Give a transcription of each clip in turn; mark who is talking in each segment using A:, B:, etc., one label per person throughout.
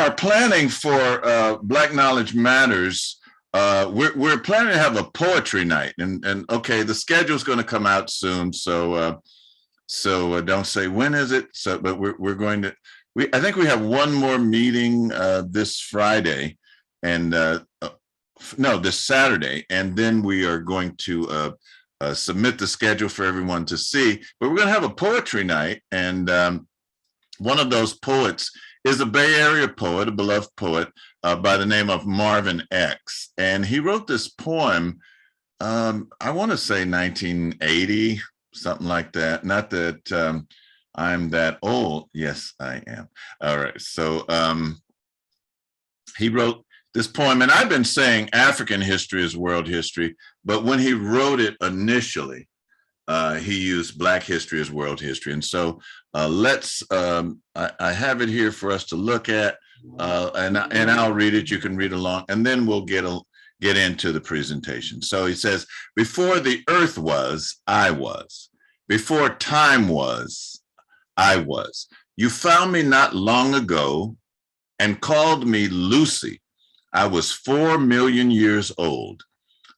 A: are planning for Black Knowledge Matters. We're planning to have a poetry night, and okay, the schedule is going to come out soon, so don't say when is it. So, but we're going to. I think we have one more meeting this Friday, and no, this Saturday, and then we are going to submit the schedule for everyone to see. But we're going to have a poetry night, and one of those poets is a Bay Area poet, a beloved poet by the name of Marvin X. And he wrote this poem, I want to say 1980, something like that. Not that I'm that old. Yes, I am. All right. So he wrote this poem, and I've been saying African history is world history, but when he wrote it initially, he used Black history as world history. And so I have it here for us to look at, and I'll read it. You can read along, and then we'll get into the presentation. So he says, before the earth was, I was. Before time was, I was. You found me not long ago and called me Lucy. I was 4 million years old.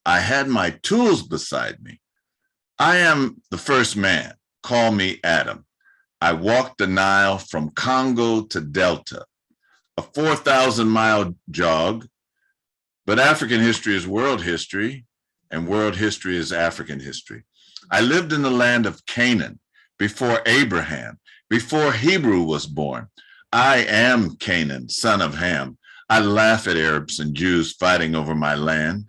A: I had my tools beside me. I am the first man. Call me Adam. I walked the Nile from Congo to Delta, a 4,000-mile jog. But African history is world history, and world history is African history. I lived in the land of Canaan before Abraham, before Hebrew was born. I am Canaan, son of Ham. I laugh at Arabs and Jews fighting over my land.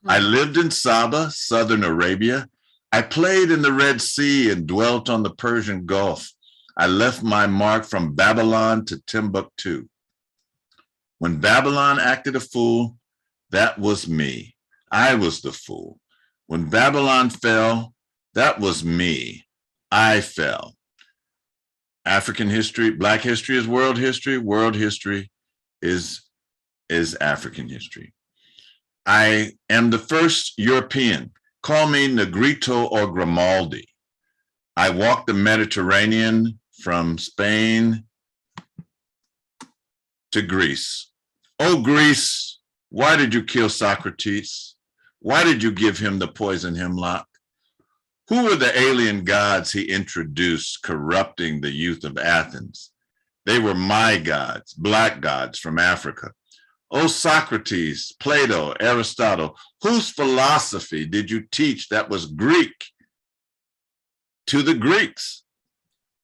A: I lived in Saba, southern Arabia. I played in the Red Sea and dwelt on the Persian Gulf. I left my mark from Babylon to Timbuktu. When Babylon acted a fool, that was me. I was the fool. When Babylon fell, that was me. I fell. African history, Black history is world history. World history is African history. I am the first European. Call me Negrito or Grimaldi. I walked the Mediterranean from Spain to Greece. Oh, Greece, why did you kill Socrates? Why did you give him the poison hemlock? Who were the alien gods he introduced, corrupting the youth of Athens? They were my gods, Black gods from Africa. Oh, Socrates, Plato, Aristotle, whose philosophy did you teach that was Greek to the Greeks?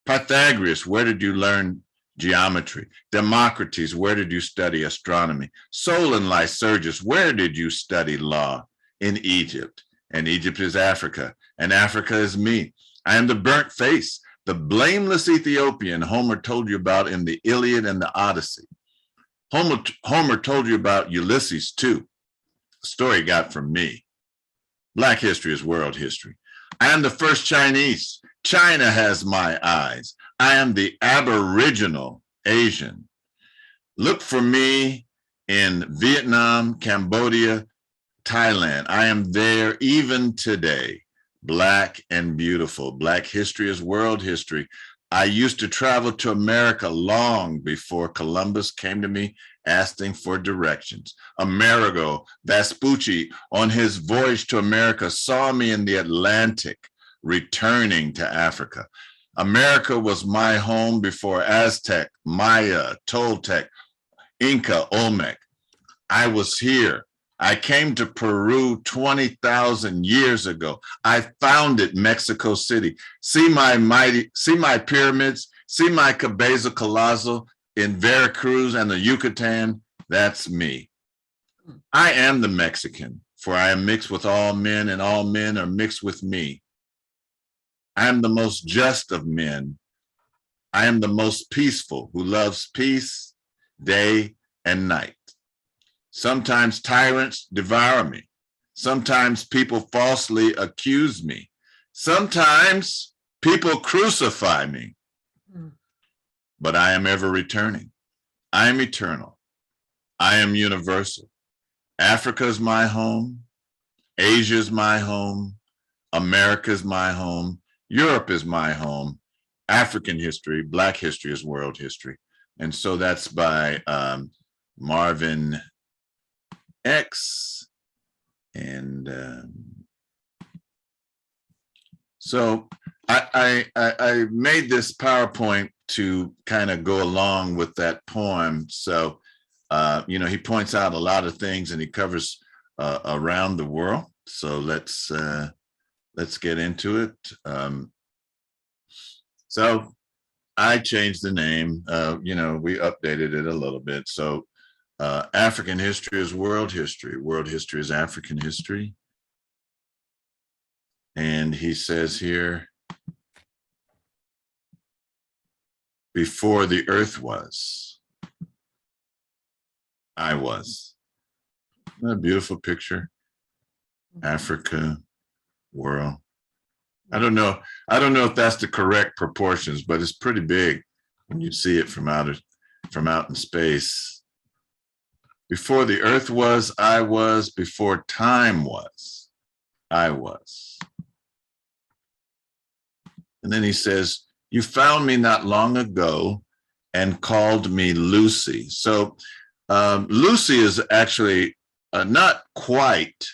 A: Pythagoras, where did you learn geometry? Democritus, where did you study astronomy? Solon Lycurgus, where did you study law? In Egypt, and Egypt is Africa, and Africa is me. I am the burnt face, the blameless Ethiopian Homer told you about in the Iliad and the Odyssey. Homer told you about Ulysses too. The story he got from me. Black history is world history. I am the first Chinese. China has my eyes. I am the Aboriginal Asian. Look for me in Vietnam, Cambodia, Thailand. I am there even today. Black and beautiful. Black history is world history. I used to travel to America long before Columbus came to me asking for directions. Amerigo Vespucci, on his voyage to America, saw me in the Atlantic, returning to Africa. America was my home before Aztec, Maya, Toltec, Inca, Olmec. I was here. I came to Peru 20,000 years ago. I founded Mexico City. See my pyramids, see my Cabeza Colossal in Veracruz and the Yucatan. That's me. I am the Mexican, for I am mixed with all men, and all men are mixed with me. I am the most just of men. I am the most peaceful, who loves peace day and night. Sometimes tyrants devour me. Sometimes people falsely accuse me. Sometimes people crucify me. But I am ever returning. I am eternal. I am universal. Africa is my home. Asia is my home. America is my home. Europe is my home. African history, Black history is world history. And so that's by Marvin X. And so I made this PowerPoint to kind of go along with that poem. So, he points out a lot of things and he covers around the world. So let's get into it. So I changed the name. We updated it a little bit. So African history is world history. World history is African history. And he says here, before the earth was, I was. Isn't that a beautiful picture? Africa, world. I don't know if that's the correct proportions, but it's pretty big when you see it from out in space. Before the earth was, I was. Before time was, I was. And then he says, you found me not long ago and called me Lucy. So Lucy is actually not quite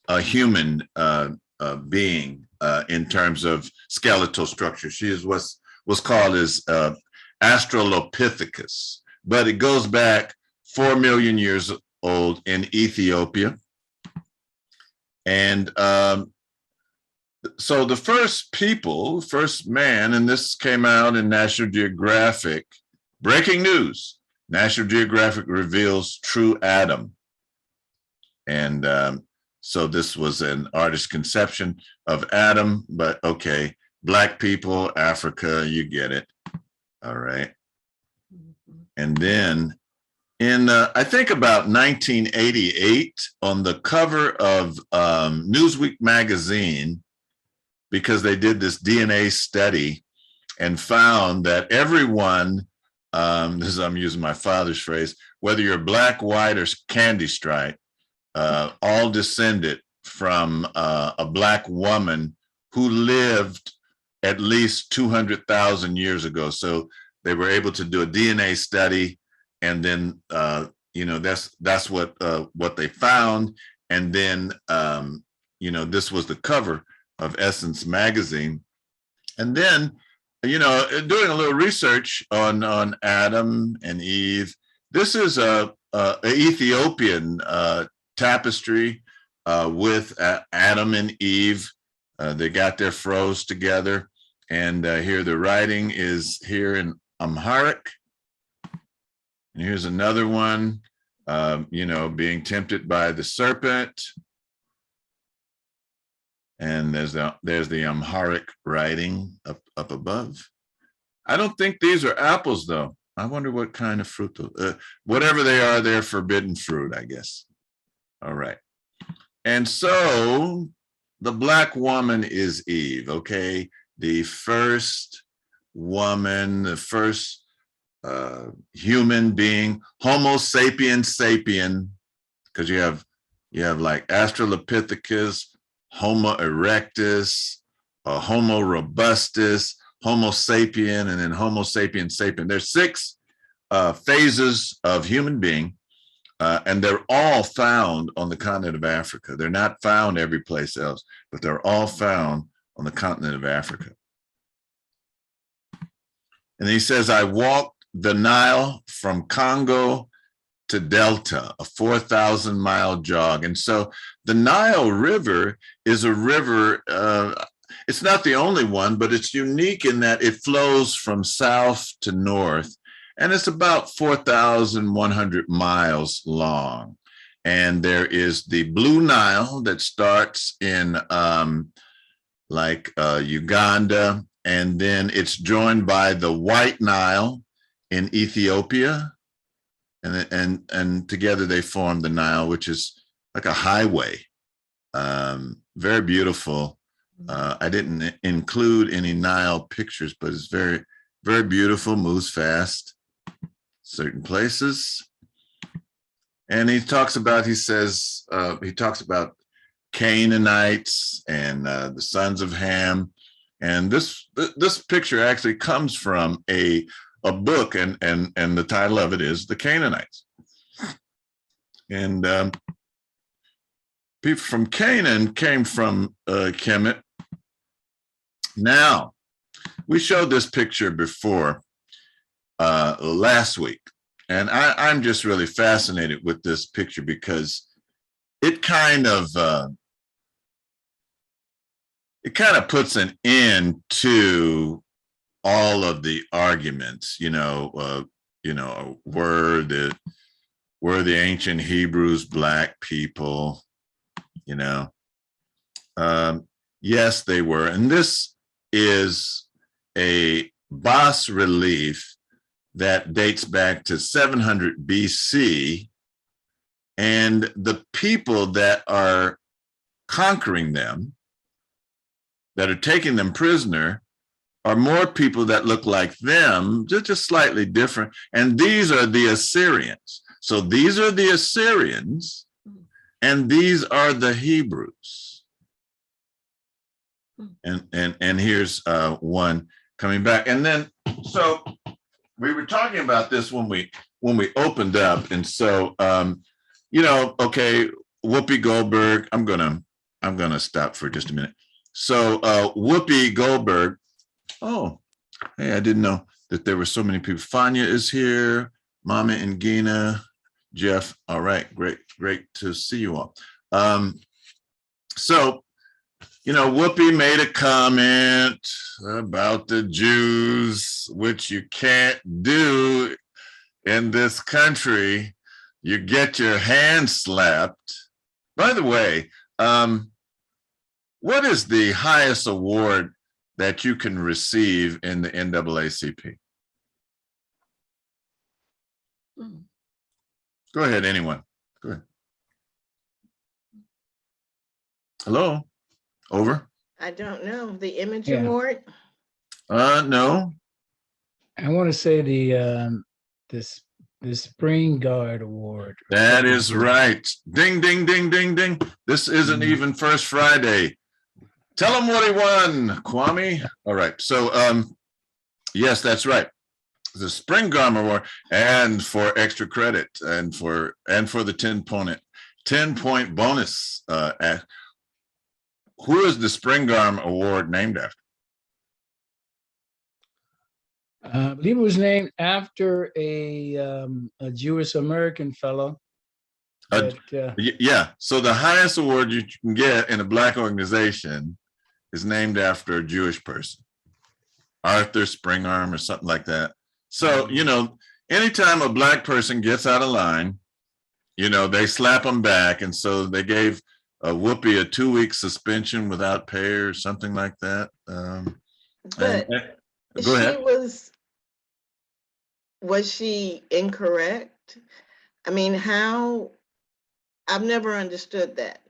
A: a human being in terms of skeletal structure. She is what's called as Australopithecus, but it goes back 4 million years old in Ethiopia. And so the first man, and this came out in National Geographic, breaking news, National Geographic reveals true Adam. And so this was an artist's conception of Adam, but okay, Black people, Africa, you get it. All right. And then in, I think about 1988, on the cover of Newsweek magazine, because they did this DNA study and found that everyone, I'm using my father's phrase, whether you're Black, white, or candy stripe, all descended from a Black woman who lived at least 200,000 years ago. So they were able to do a DNA study, and then that's what they found. And then this was the cover of Essence magazine. And then doing a little research on Adam and Eve. This is a Ethiopian tapestry with Adam and Eve. They got their froze together, and here the writing is here in Amharic. And here's another one, being tempted by the serpent. And there's the Amharic writing up above. I don't think these are apples, though. I wonder what kind of fruit, whatever they are, they're forbidden fruit, I guess. All right. And so the Black woman is Eve, okay? The first woman, the first human being, Homo sapiens sapien, because you have like Australopithecus, Homo erectus, Homo robustus, Homo sapien, and then Homo sapiens sapien. There's 6 phases of human being, and they're all found on the continent of Africa. They're not found every place else, but they're all found on the continent of Africa. And he says, I walked the Nile from Congo to Delta, a 4,000-mile jog. And so the Nile River is a river, it's not the only one, but it's unique in that it flows from south to north, and it's about 4,100 miles long. And there is the Blue Nile that starts in Uganda, and then it's joined by the White Nile in Ethiopia. And together they form the Nile, which is like a highway. Very beautiful. I didn't include any Nile pictures, but it's very, very beautiful, moves fast, certain places. And he talks about Canaanites and the sons of Ham. And this picture actually comes from a a book, and the title of it is The Canaanites. And people from Canaan came from Kemet. Now, we showed this picture before last week, and I'm just really fascinated with this picture because it kind of puts an end to all of the arguments. Were the ancient Hebrews black people? Yes, they were, and this is a bas relief that dates back to 700 BC, and the people that are conquering them, that are taking them prisoner, are more people that look like them, just slightly different. And these are the Assyrians. So these are the Assyrians, and these are the Hebrews. And here's one coming back. And then, so we were talking about this when we opened up. And so, okay, Whoopi Goldberg, I'm gonna stop for just a minute. So Whoopi Goldberg, oh, hey, I didn't know that there were so many people. Fania is here, Mama and Gina, Jeff. All right, great to see you all. So, Whoopi made a comment about the Jews, which you can't do in this country. You get your hand slapped. By the way, what is the highest award that you can receive in the NAACP? Go ahead, anyone. Go ahead. Hello? Over?
B: I don't know. The Image Award?
A: No.
C: I want to say the Spring Guard Award.
A: That is right. Ding, ding, ding, ding, ding. This isn't even First Friday. Tell him what he won, Kwame. All right. So, yes, that's right. The Spring Guard Award, and for extra credit, and for the 10-point bonus. Who is the Spring Guard Award named after?
C: I believe it was named after a Jewish American fellow.
A: Yeah. So the highest award you can get in a black organization is named after a Jewish person, Arthur Springarm or something like that. So, anytime a black person gets out of line, they slap them back. And so they gave Whoopi a 2-week suspension without pay or something like that.
B: But
A: go ahead.
B: Was she incorrect? I mean, I've never understood that.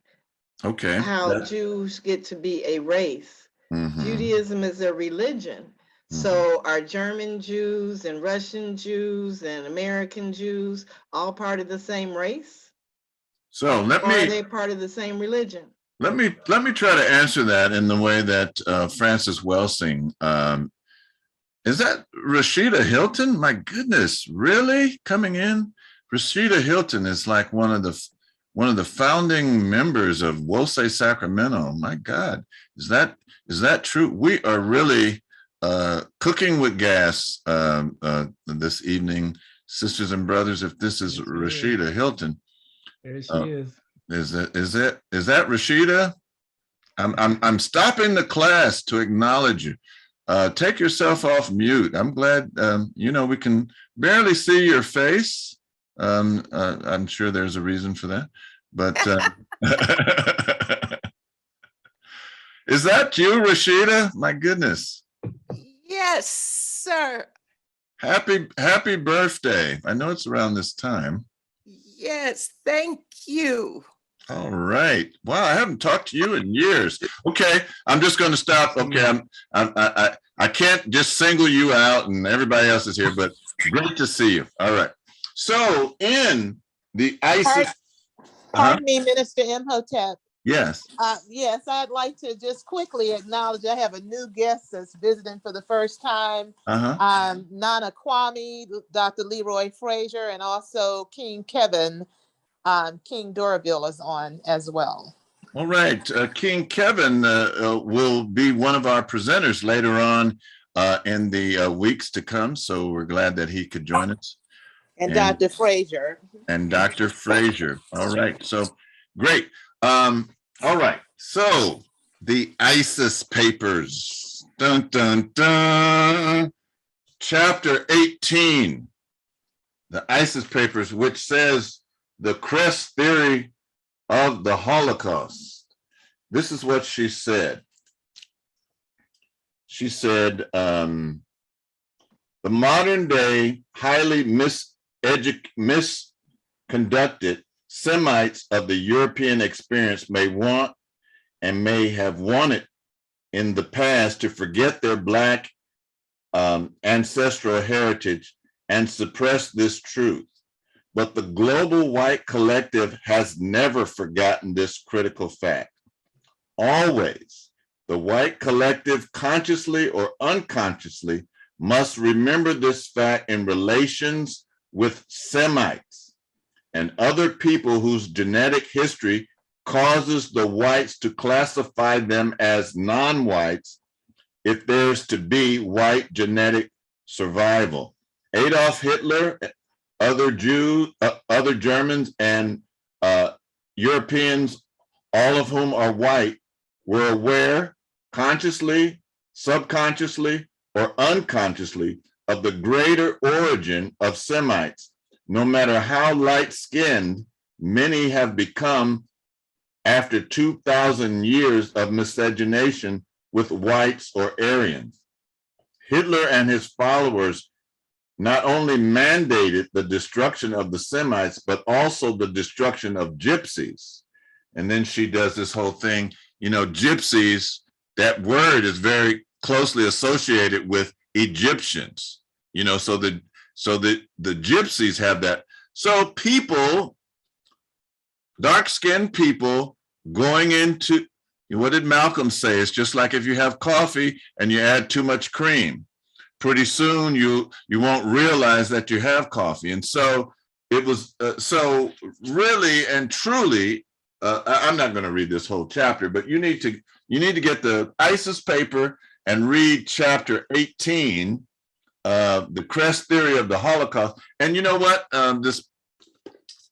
A: Okay.
B: How Jews get to be a race. Mm-hmm. Judaism is a religion. Mm-hmm. So are German Jews and Russian Jews and American Jews all part of the same race?
A: So are
B: they part of the same religion?
A: Let me try to answer that in the way that Francis Welsing. Is that Rashida Hilton? My goodness, really coming in? Rashida Hilton is like one of the founding members of Wose Sacramento. My God, is that true? We are really cooking with gas this evening, sisters and brothers. If this is Rashida Hilton,
C: there she is.
A: Is that Rashida? I'm stopping the class to acknowledge you. Take yourself off mute. I'm glad we can barely see your face. I'm sure there's a reason for that, but is that you, Rashida? My goodness.
D: Yes, sir.
A: Happy birthday. I know it's around this time.
D: Yes, thank you.
A: All right. Wow, I haven't talked to you in years. Okay, I'm just going to stop. Okay, I can't just single you out and everybody else is here, but great to see you. All right. So in the ISIS,
D: pardon me, Minister Imhotep.
A: Yes.
E: Yes, I'd like to just quickly acknowledge I have a new guest that's visiting for the first time.
A: Uh-huh.
E: Nana Kwame, Dr. Leroy Frazier, and also King Kevin, King Doraville is on as well.
A: All right. King Kevin will be one of our presenters later on in the weeks to come. So we're glad that he could join us.
E: And Dr. Frazier.
A: And Dr. Frazier. All right. So great. All right. So the ISIS papers. Dun, dun, dun. Chapter 18. The ISIS papers, which says the Crest theory of the Holocaust. This is what she said. She said, the modern day, highly misconducted Semites of the European experience may want and may have wanted in the past to forget their Black ancestral heritage and suppress this truth. But the global white collective has never forgotten this critical fact. Always, the white collective, consciously or unconsciously, must remember this fact in relations with Semites and other people whose genetic history causes the whites to classify them as non-whites if there's to be white genetic survival. Adolf Hitler, other Jews, other Germans, and Europeans, all of whom are white, were aware, consciously, subconsciously, or unconsciously, of the greater origin of Semites. No matter how light-skinned many have become after 2,000 years of miscegenation with whites or Aryans. Hitler and his followers not only mandated the destruction of the Semites, but also the destruction of gypsies. And then she does this whole thing, you know, gypsies, that word is very closely associated with Egyptians, you know, so the gypsies have that. So people, dark-skinned people going into, what did Malcolm say? It's just like if you have coffee and you add too much cream. Pretty soon you won't realize that you have coffee. And so it was, so really and truly, I'm not going to read this whole chapter, but you need to get the ISIS paper and read chapter 18, the Crest theory of the Holocaust. And you know what? This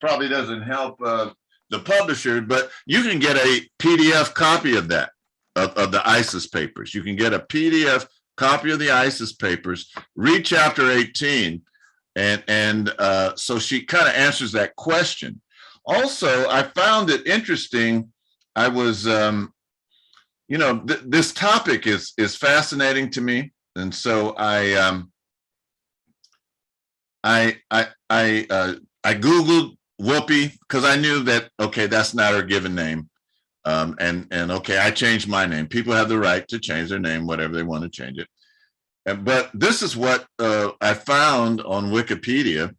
A: probably doesn't help the publisher, but you can get a PDF copy of that, of the ISIS papers. You can get a PDF copy of the ISIS papers, read chapter 18, and so she kind of answers that question. Also, I found it interesting. I was, you know, this topic is fascinating to me, and so I Googled Whoopi because I knew that, okay, that's not her given name. And okay, I changed my name. People have the right to change their name, whatever they want to change it. But this is what I found on Wikipedia,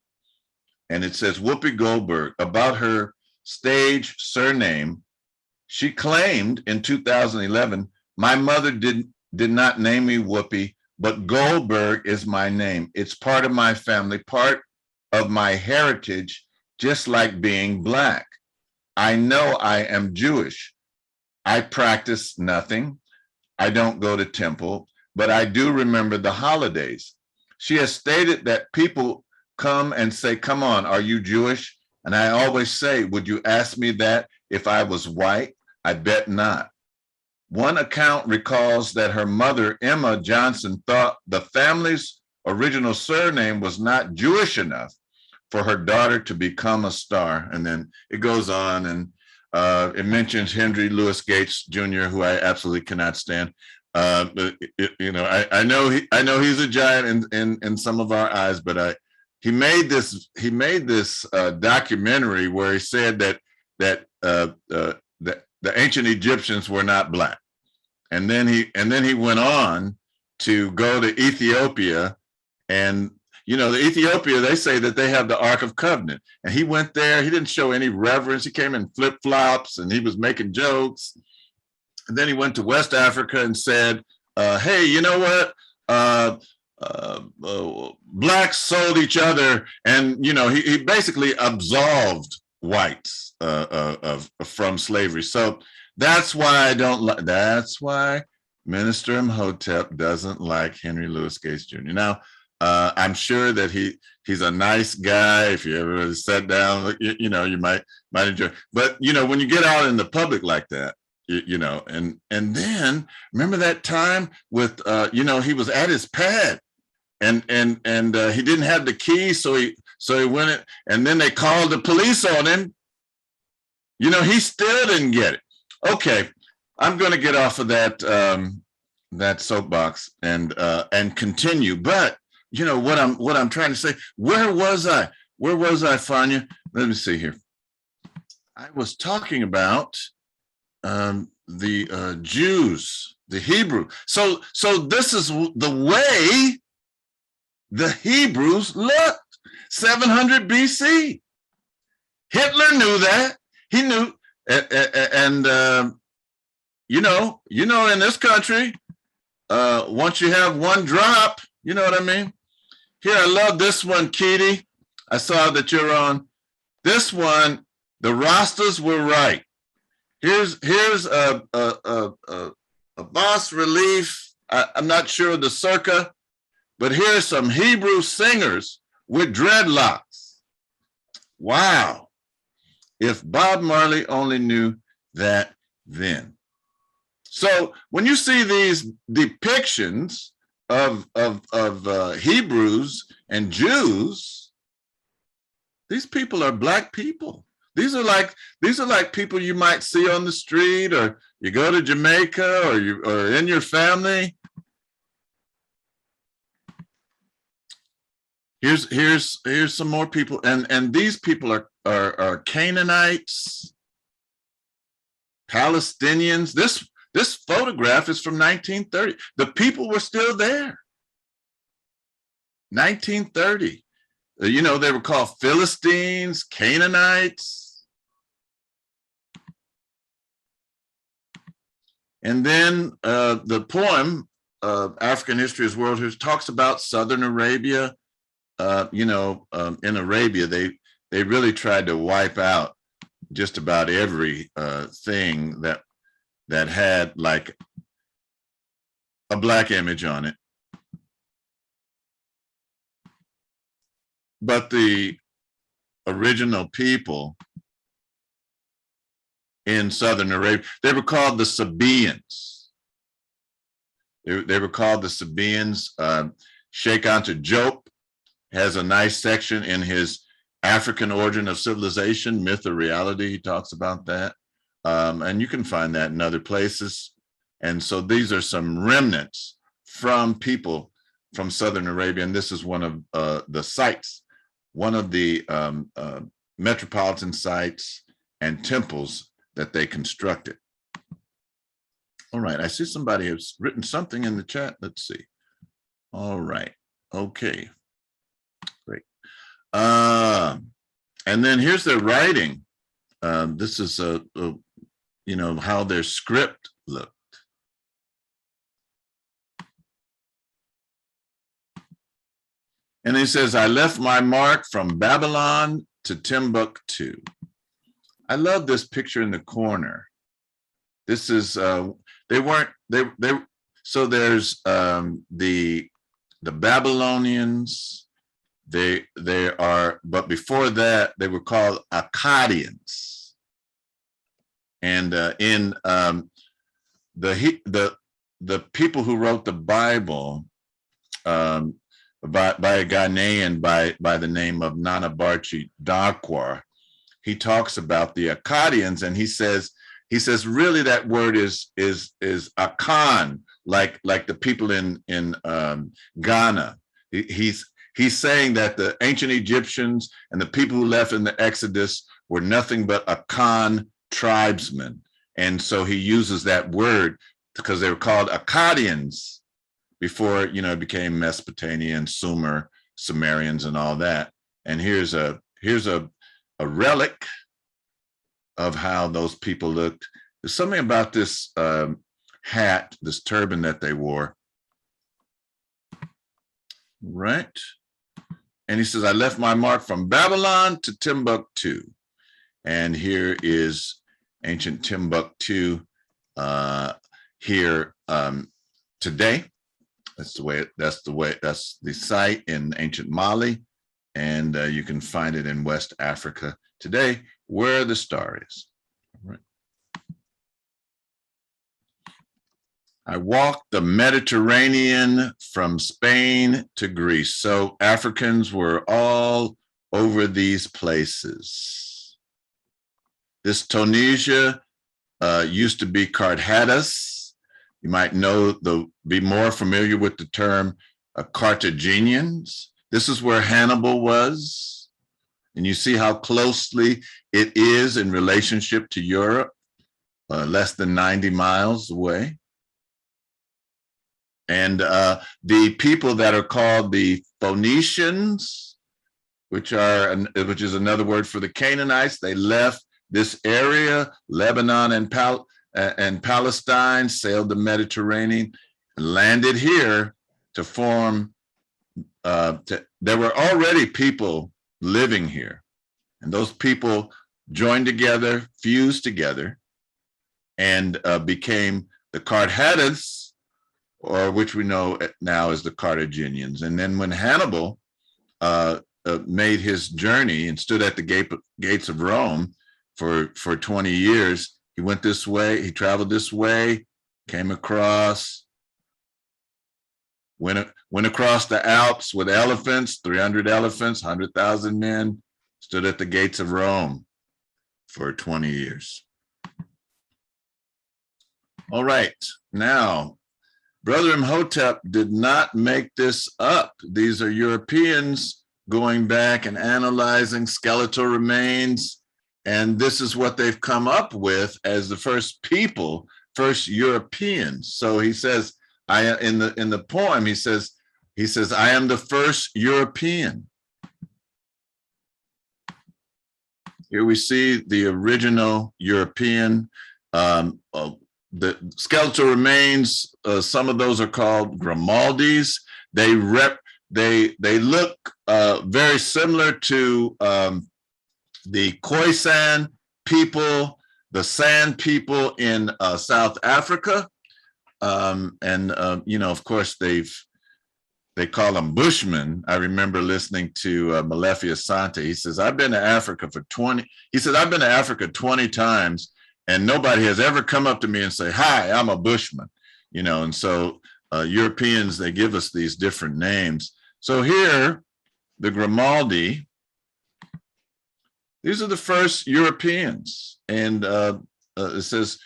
A: and it says Whoopi Goldberg, about her stage surname. She claimed in 2011, my mother did not name me Whoopi, but Goldberg is my name. It's part of my family, part of my heritage, just like being Black. I know I am Jewish. I practice nothing. I don't go to temple, but I do remember the holidays. She has stated that people come and say, come on, are you Jewish? And I always say, would you ask me that if I was white? I bet not. One account recalls that her mother, Emma Johnson, thought the family's original surname was not Jewish enough for her daughter to become a star. And then it goes on, and it mentions Henry Louis Gates Jr., who I absolutely cannot stand. You know, I know he's a giant in some of our eyes, but he made this documentary where he said that the ancient Egyptians were not Black, and then he went on to go to Ethiopia, and the Ethiopia, they say that they have the Ark of Covenant. And he went there. He didn't show any reverence. He came in flip-flops and he was making jokes. And then he went to West Africa and said, hey, you know what? Blacks sold each other. And, he basically absolved whites from slavery. So that's why I don't like, that's why Minister Imhotep doesn't like Henry Louis Gates Jr. Now, I'm sure that he's a nice guy. If you ever sat down, you might enjoy. But when you get out in the public like that, and then remember that time with he was at his pad, and he didn't have the key, so he went it, and then they called the police on him. He still didn't get it. Okay, I'm going to get off of that soapbox and continue, but. What I'm trying to say. Where was I, Fania? Let me see here. I was talking about the Jews, the Hebrew. So this is the way the Hebrews looked. 700 BC. Hitler knew that. He knew, and in this country, once you have one drop, you know what I mean? Here, I love this one, Kitty. I saw that you're on. This one, the Rastas were right. Here's a bas relief. I'm not sure of the circa, but here's some Hebrew singers with dreadlocks. Wow. If Bob Marley only knew that then. So when you see these depictions of Hebrews and Jews, these people are Black people. These are like people you might see on the street, or you go to Jamaica, or in your family. Here's some more people, and these people are Canaanites, Palestinians. This photograph is from 1930. The people were still there. 1930. They were called Philistines, Canaanites. And then the poem, African History is World History, talks about Southern Arabia. In Arabia, they really tried to wipe out just about every thing that had like a Black image on it. But the original people in Southern Arabia, they were called the Sabaeans. They were called the Sabaeans. Sheikh Anta Diop has a nice section in his African Origin of Civilization, Myth or Reality. He talks about that. And you can find that in other places. And so these are some remnants from people from Southern Arabia. And this is one of the sites, one of the metropolitan sites and temples that they constructed. All right, I see somebody has written something in the chat. Let's see. All right, okay, great. And then here's their writing. This is how their script looked. And he says, I left my mark from Babylon to Timbuktu. I love this picture in the corner. This is, so there's the Babylonians, they are, but before that, they were called Akkadians. And in the people who wrote the Bible, by a Ghanaian by the name of Nanabarchi Darkwar, he talks about the Akkadians, and he says really that word is Akan, like the people in Ghana. He's saying that the ancient Egyptians and the people who left in the Exodus were nothing but Akan tribesmen, and so he uses that word because they were called Akkadians before it became Mesopotamia and Sumer. Sumerians and all that. And here's a relic of how those people looked. There's something about this hat, this turban that they wore. Right. And he says, I left my mark from Babylon to Timbuktu. And here is ancient Timbuktu here today. That's the site in ancient Mali. And you can find it in West Africa today, where the star is. All right. I walked the Mediterranean from Spain to Greece. So Africans were all over these places. This Tunisia used to be Carthages. You might be more familiar with the term Carthaginians. This is where Hannibal was. And you see how closely it is in relationship to Europe, less than 90 miles away. And the people that are called the Phoenicians, which is another word for the Canaanites, they left this area, Lebanon and Palestine, sailed the Mediterranean, landed here to form. There were already people living here, and those people joined together, fused together, and became the Carthages, or which we know now as the Carthaginians. And then when Hannibal made his journey and stood at the gates of Rome for 20 years, he went this way, he traveled this way, came across, went across the Alps with elephants, 300 elephants, 100,000 men, stood at the gates of Rome for 20 years. All right, now, Brother Imhotep did not make this up. These are Europeans going back and analyzing skeletal remains, and this is what they've come up with as the first Europeans. So he says, in the poem, he says, I am the first European. Here we see the original European. The skeletal remains, some of those are called Grimaldis. They look very similar to the Khoisan people, the San people in South Africa. Of course, they call them Bushmen. I remember listening to Malefi Asante. He says, I've been to Africa 20 times, and nobody has ever come up to me and say, hi, I'm a Bushman, and so Europeans, they give us these different names. So here, the Grimaldi, these are the first Europeans. And it says,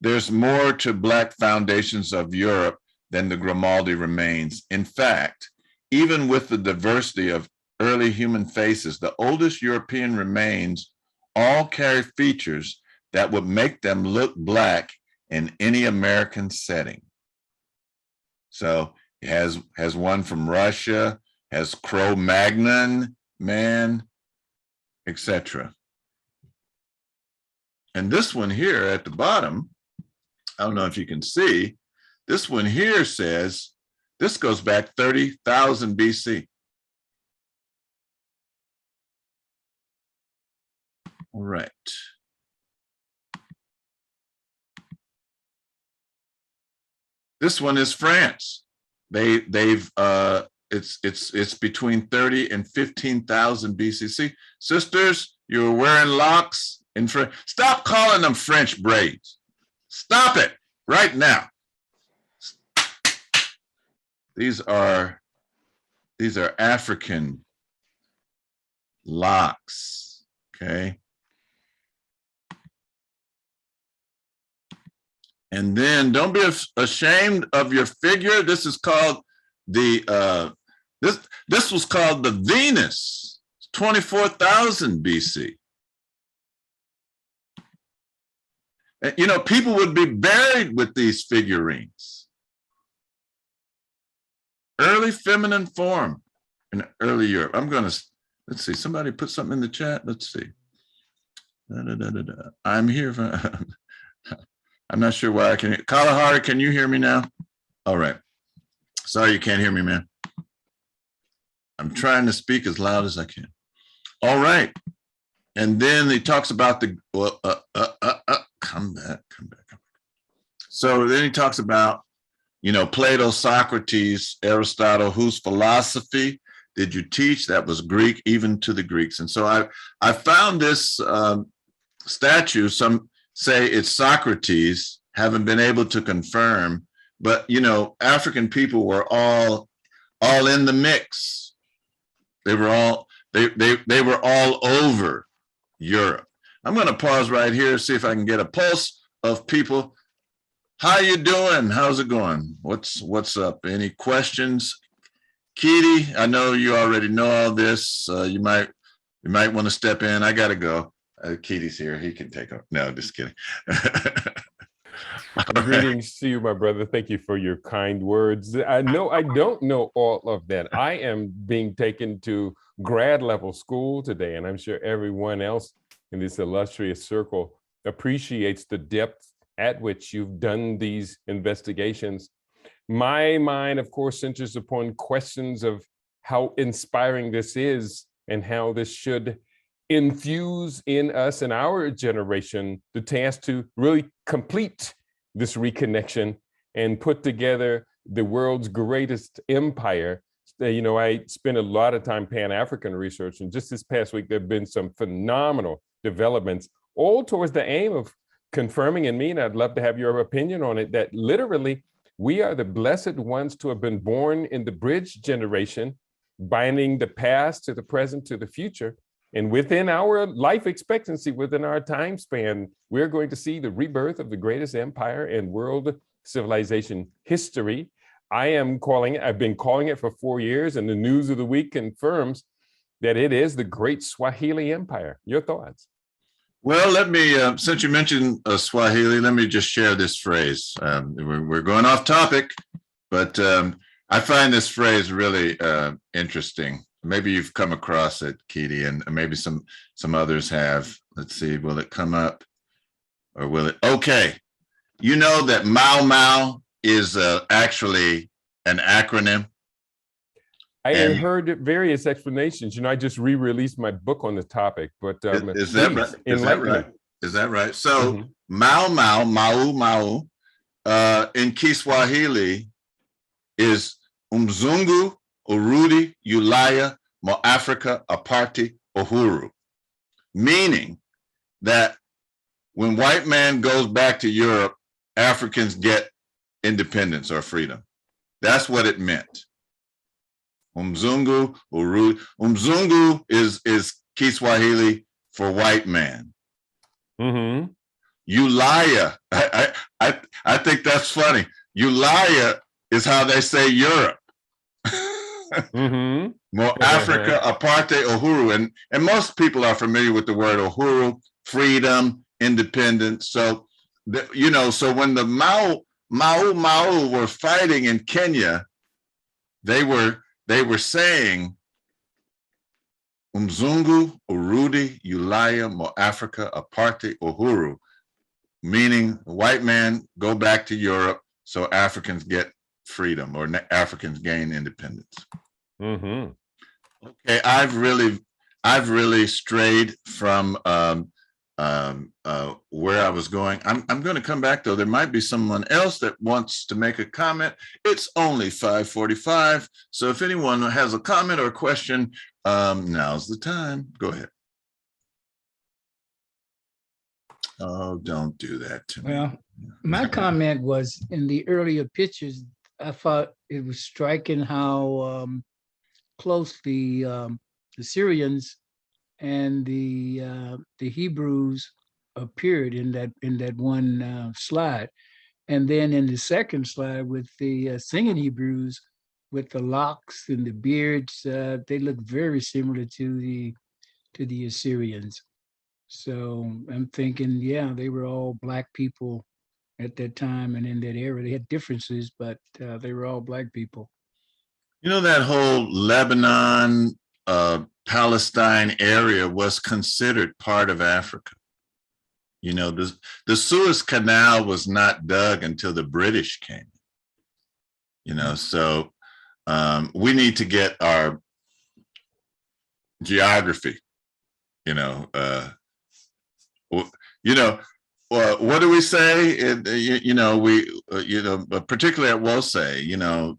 A: there's more to Black foundations of Europe than the Grimaldi remains. In fact, even with the diversity of early human faces, the oldest European remains all carry features that would make them look Black in any American setting. So it has one from Russia, has Cro-Magnon man, etc. And this one here at the bottom, I don't know if you can see, this one here says, this goes back 30,000 BC. All right. This one is France. It's between 30 and 15,000 BCC. Sisters, you're wearing locks in French. Stop calling them French braids. Stop it right now. These are African locks, okay? And then don't be ashamed of your figure. This is called this was called the Venus, 24,000 BC. And, people would be buried with these figurines. Early feminine form. in early Europe. I'm going to, let's see, somebody put something in the chat. Let's see. I'm here. I'm not sure why I can. Kalahari, can you hear me now? All right. Sorry, you can't hear me, man. I'm trying to speak as loud as I can. All right. And then he talks about the, come back. So then he talks about, you know, Plato, Socrates, Aristotle, whose philosophy did you teach? That was Greek, even to the Greeks. And so I found this statue. Some say it's Socrates, haven't been able to confirm, but you know, African people were all in the mix. They were all they were all over Europe. I'm going to pause right here, see if I can get a pulse of people. How you doing? How's it going? What's up? Any questions? Kitty, I know you already know all this. You might want to step in. I gotta go. Kitty's here. He can take over. No, just kidding.
F: Greetings to you, my brother. Thank you for your kind words. I know I don't know all of that. I am being taken to grad level school today, and I'm sure everyone else in this illustrious circle appreciates the depth at which you've done these investigations. My mind, of course, centers upon questions of how inspiring this is and how this should infuse in us and our generation the task to really complete this reconnection and put together the world's greatest empire. You know, I spent a lot of time Pan-African research, and just this past week, there have been some phenomenal developments, all towards the aim of confirming in me, and I'd love to have your opinion on it, that literally we are the blessed ones to have been born in the bridge generation, binding the past to the present to the future. And within our life expectancy, within our time span, we're going to see the rebirth of the greatest empire in world civilization history. I've been calling it for 4 years, and the news of the week confirms that it is the great Swahili Empire. Your thoughts?
A: Well, let me, since you mentioned Swahili, let me just share this phrase. We're going off topic, but I find this phrase really interesting. Maybe you've come across it, Kitty, and maybe some others have. Let's see, will it come up or will it? Okay. You know that Mau Mau is actually an acronym.
F: I heard various explanations. You know, I just re-released my book on the topic, but
A: is that right? Is that right? So Mau Mau in Kiswahili is Umzungu, Urudi, Ulaya, Mo Africa, Aparti, Uhuru, meaning that when white man goes back to Europe, Africans get independence or freedom. That's what it meant. Umzungu, Urudi. Umzungu is Kiswahili for white man. Ulaya, I think that's funny. Ulaya is how they say Europe. More Africa, Aparte, Uhuru. And most people are familiar with the word Uhuru, freedom, independence. So, so when the Mau were fighting in Kenya, they were saying Umzungu, Urudi, Ulaya, Mo Africa, Aparte, Uhuru, meaning white man go back to Europe so Africans get freedom or Africans gain independence. Okay, I've really strayed from where I was going. I'm going to come back though. There might be someone else that wants to make a comment. It's only 5:45, so if anyone has a comment or a question, now's the time. Go ahead. Oh, don't do that to me.
C: Well, my comment was in the earlier pictures, I thought it was striking how close the Syrians and the Hebrews appeared in that one slide, and then in the second slide with the singing Hebrews with the locks and the beards, they look very similar to the Assyrians. So I'm thinking, yeah, they were all Black people at that time and in that era. They had differences, but they were all Black people.
A: You know, that whole Lebanon, Palestine area was considered part of Africa. You know, the Suez Canal was not dug until the British came. You know, so we need to get our geography. You know, what do we say? Particularly at WOSE,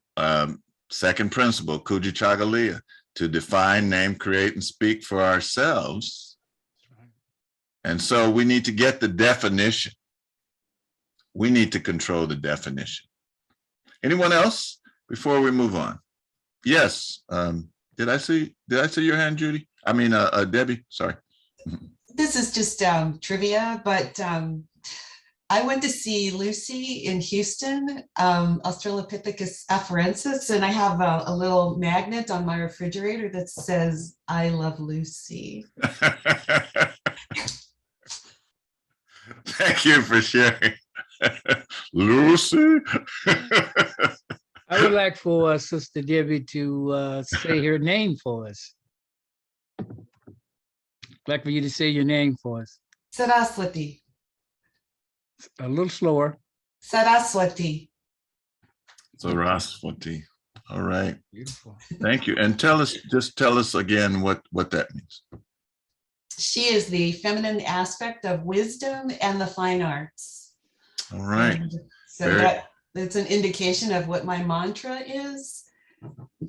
A: second principle, Kuji Chagalia, to define, name, create, and speak for ourselves. And so we need to get the definition. We need to control the definition. Anyone else before we move on? Yes. Did I see your hand, Judy? I mean, Debbie, sorry.
G: This is just trivia, but I went to see Lucy in Houston, Australopithecus afarensis, and I have a little magnet on my refrigerator that says, "I love Lucy."
A: Thank you for sharing. Lucy.
C: I would like for Sister Debbie to say her name for us. I'd like for you to say your name for us.
G: Saraswati.
C: A little slower.
G: Saraswati.
A: Saraswati. All right.
C: Beautiful.
A: Thank you. And tell us again what that means.
G: She is the feminine aspect of wisdom and the fine arts.
A: All right.
G: And so that's an indication of what my mantra is.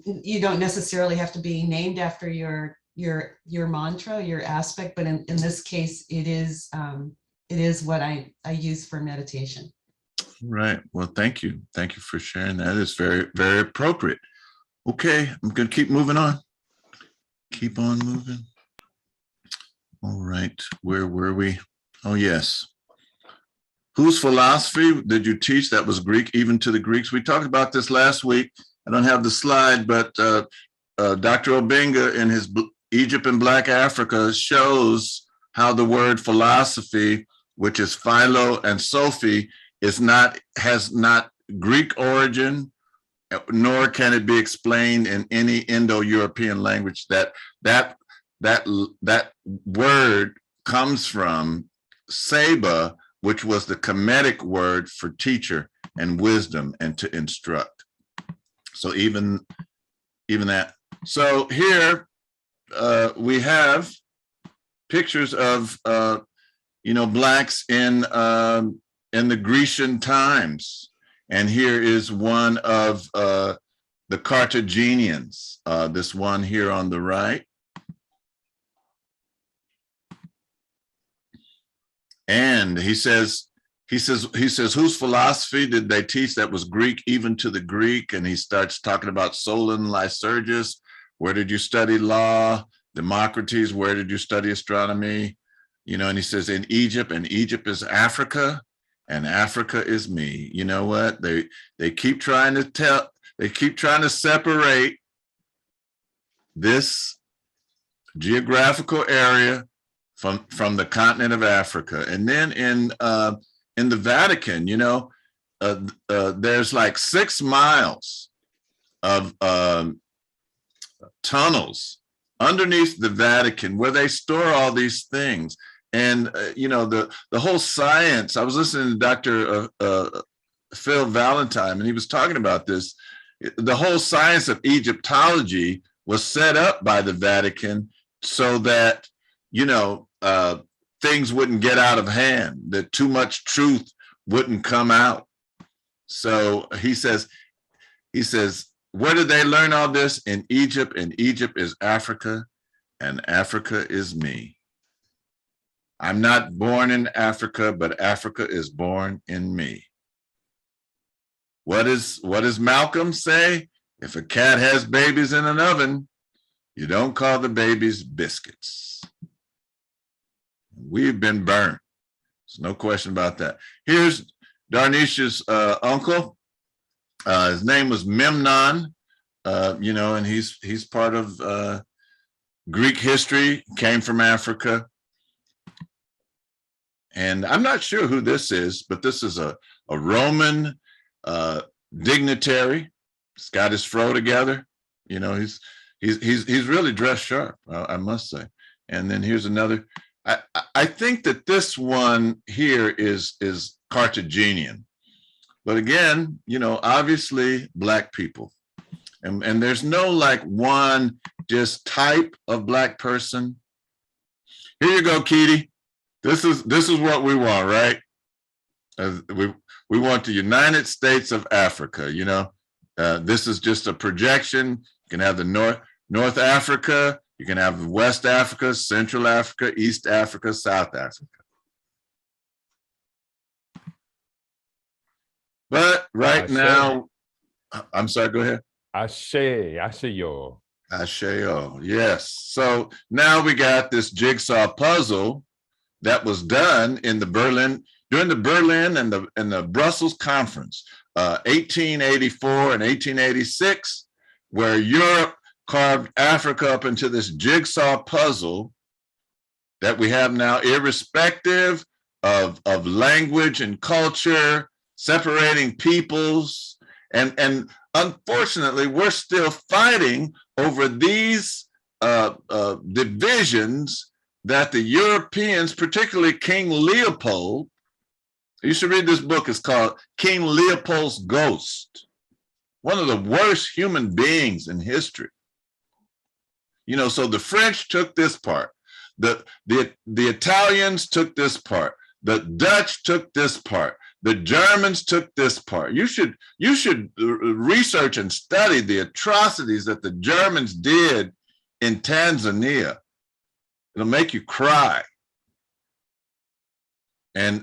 G: You don't necessarily have to be named after your mantra, your aspect, but in this case, it is what I use for meditation.
A: Right. Well, thank you. Thank you for sharing that. It's very, very appropriate. Okay, I'm going to keep moving on. Keep on moving. All right. Where were we? Oh, yes. Whose philosophy did you teach that was Greek, even to the Greeks? We talked about this last week. I don't have the slide, but Dr. Obenga in his Egypt and Black Africa shows how the word philosophy, which is philo and Sophie, has not Greek origin, nor can it be explained in any Indo-European language. That word comes from Seba, which was the Kemetic word for teacher and wisdom and to instruct. So even that. So here we have pictures of Blacks in the Grecian times, and here is one of the Carthaginians. This one here on the right. And he says, whose philosophy did they teach that was Greek, even to the Greek? And he starts talking about Solon, Lycurgus. Where did you study law? Democritus, where did you study astronomy? And he says in Egypt, and Egypt is Africa, and Africa is me. You know what? They keep trying to separate this geographical area from the continent of Africa. And then in the Vatican, there's like 6 miles of tunnels underneath the Vatican where they store all these things. And, the whole science, I was listening to Dr. Phil Valentine, and he was talking about this. The whole science of Egyptology was set up by the Vatican so that, things wouldn't get out of hand, that too much truth wouldn't come out. So he says, where did they learn all this? In Egypt, and Egypt is Africa, and Africa is me. I'm not born in Africa, but Africa is born in me. What does Malcolm say? If a cat has babies in an oven, you don't call the babies biscuits. We've been burned. There's no question about that. Here's Darnish's uncle. His name was Memnon, and he's part of Greek history, came from Africa. And I'm not sure who this is, but this is a Roman dignitary. He's got his fro together. You know, he's really dressed sharp, I must say. And then here's another. I think that this one here is Carthaginian, but again, you know, obviously Black people, and there's no like one just type of Black person. Here you go, Keity. This is what we want, right? We want the United States of Africa. You know, this is just a projection. You can have the North Africa. You can have West Africa, Central Africa, East Africa, South Africa. But right now, I'm sorry, go ahead.
F: Ashayo.
A: Ashayo, yes. So now we got this jigsaw puzzle that was done in the during the Berlin and the Brussels conference, 1884 and 1886, where Europe carved Africa up into this jigsaw puzzle that we have now, irrespective of language and culture, separating peoples. And unfortunately, we're still fighting over these divisions that the Europeans, particularly King Leopold, you should read this book. It's called King Leopold's Ghost, one of the worst human beings in history. You know, so the French took this part, the Italians took this part, the Dutch took this part, the Germans took this part. You should research and study the atrocities that the Germans did in Tanzania. It'll make you cry. And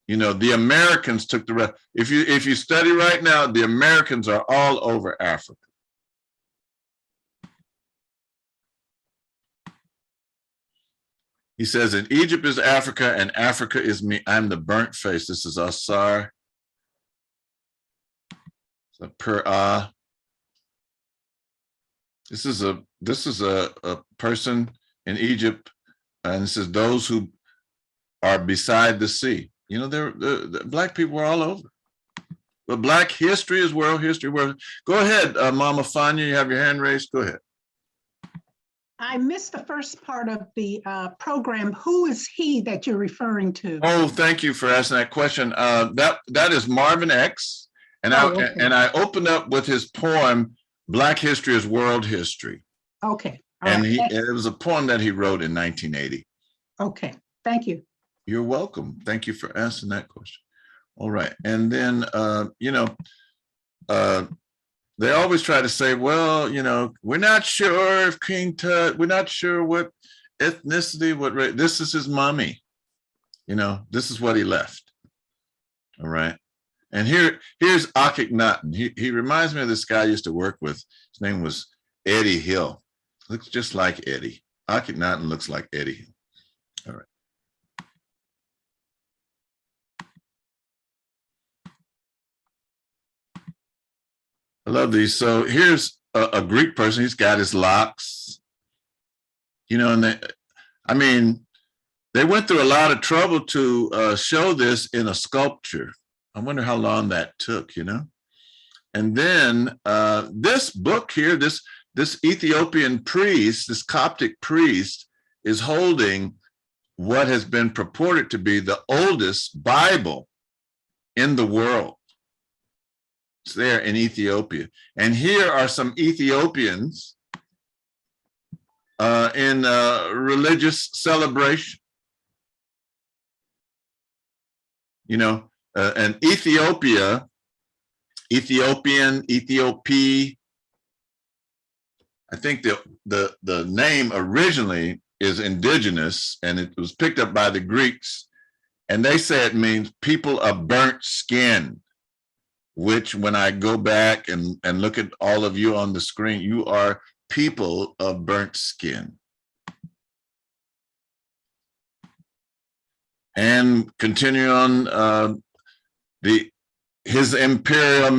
A: you know, the Americans took the rest. If you study right now, the Americans are all over Africa. He says, and Egypt is Africa, and Africa is me. I'm the burnt face. This is Asar. So per This is a person in Egypt, and it says those who are beside the sea. You know, the Black people are all over. But Black history is world history. Go ahead, Mama Fania, you have your hand raised. Go ahead.
H: I missed the first part of the program. Who is he that you're referring to?
A: Oh, thank you for asking that question. That is Marvin X. And
H: okay.
A: I opened up with his poem, Black History is World History.
H: Okay.
A: And it was a poem that he wrote in 1980.
H: Okay, thank you.
A: You're welcome. Thank you for asking that question. All right. And then, you know, they always try to say, well, you know, we're not sure if King Tut, we're not sure what ethnicity, what race. This is his mummy. You know, this is what he left. All right. And here's Akhenaten. He reminds me of this guy I used to work with. His name was Eddie Hill. Looks just like Eddie. Akhenaten looks like Eddie Hill. All right. I love these. So here's a Greek person. He's got his locks, you know, and they went through a lot of trouble to show this in a sculpture. I wonder how long that took, you know? And then this book here, this Ethiopian priest, this Coptic priest, is holding what has been purported to be the oldest Bible in the world. It's there in Ethiopia. And here are some Ethiopians in religious celebration. You know, and Ethiopia, Ethiopian, Ethiopia, I think the name originally is indigenous, and it was picked up by the Greeks, and they say it means people of burnt skin, which when I go back and look at all of you on the screen, you are people of burnt skin. And continue on, his imperial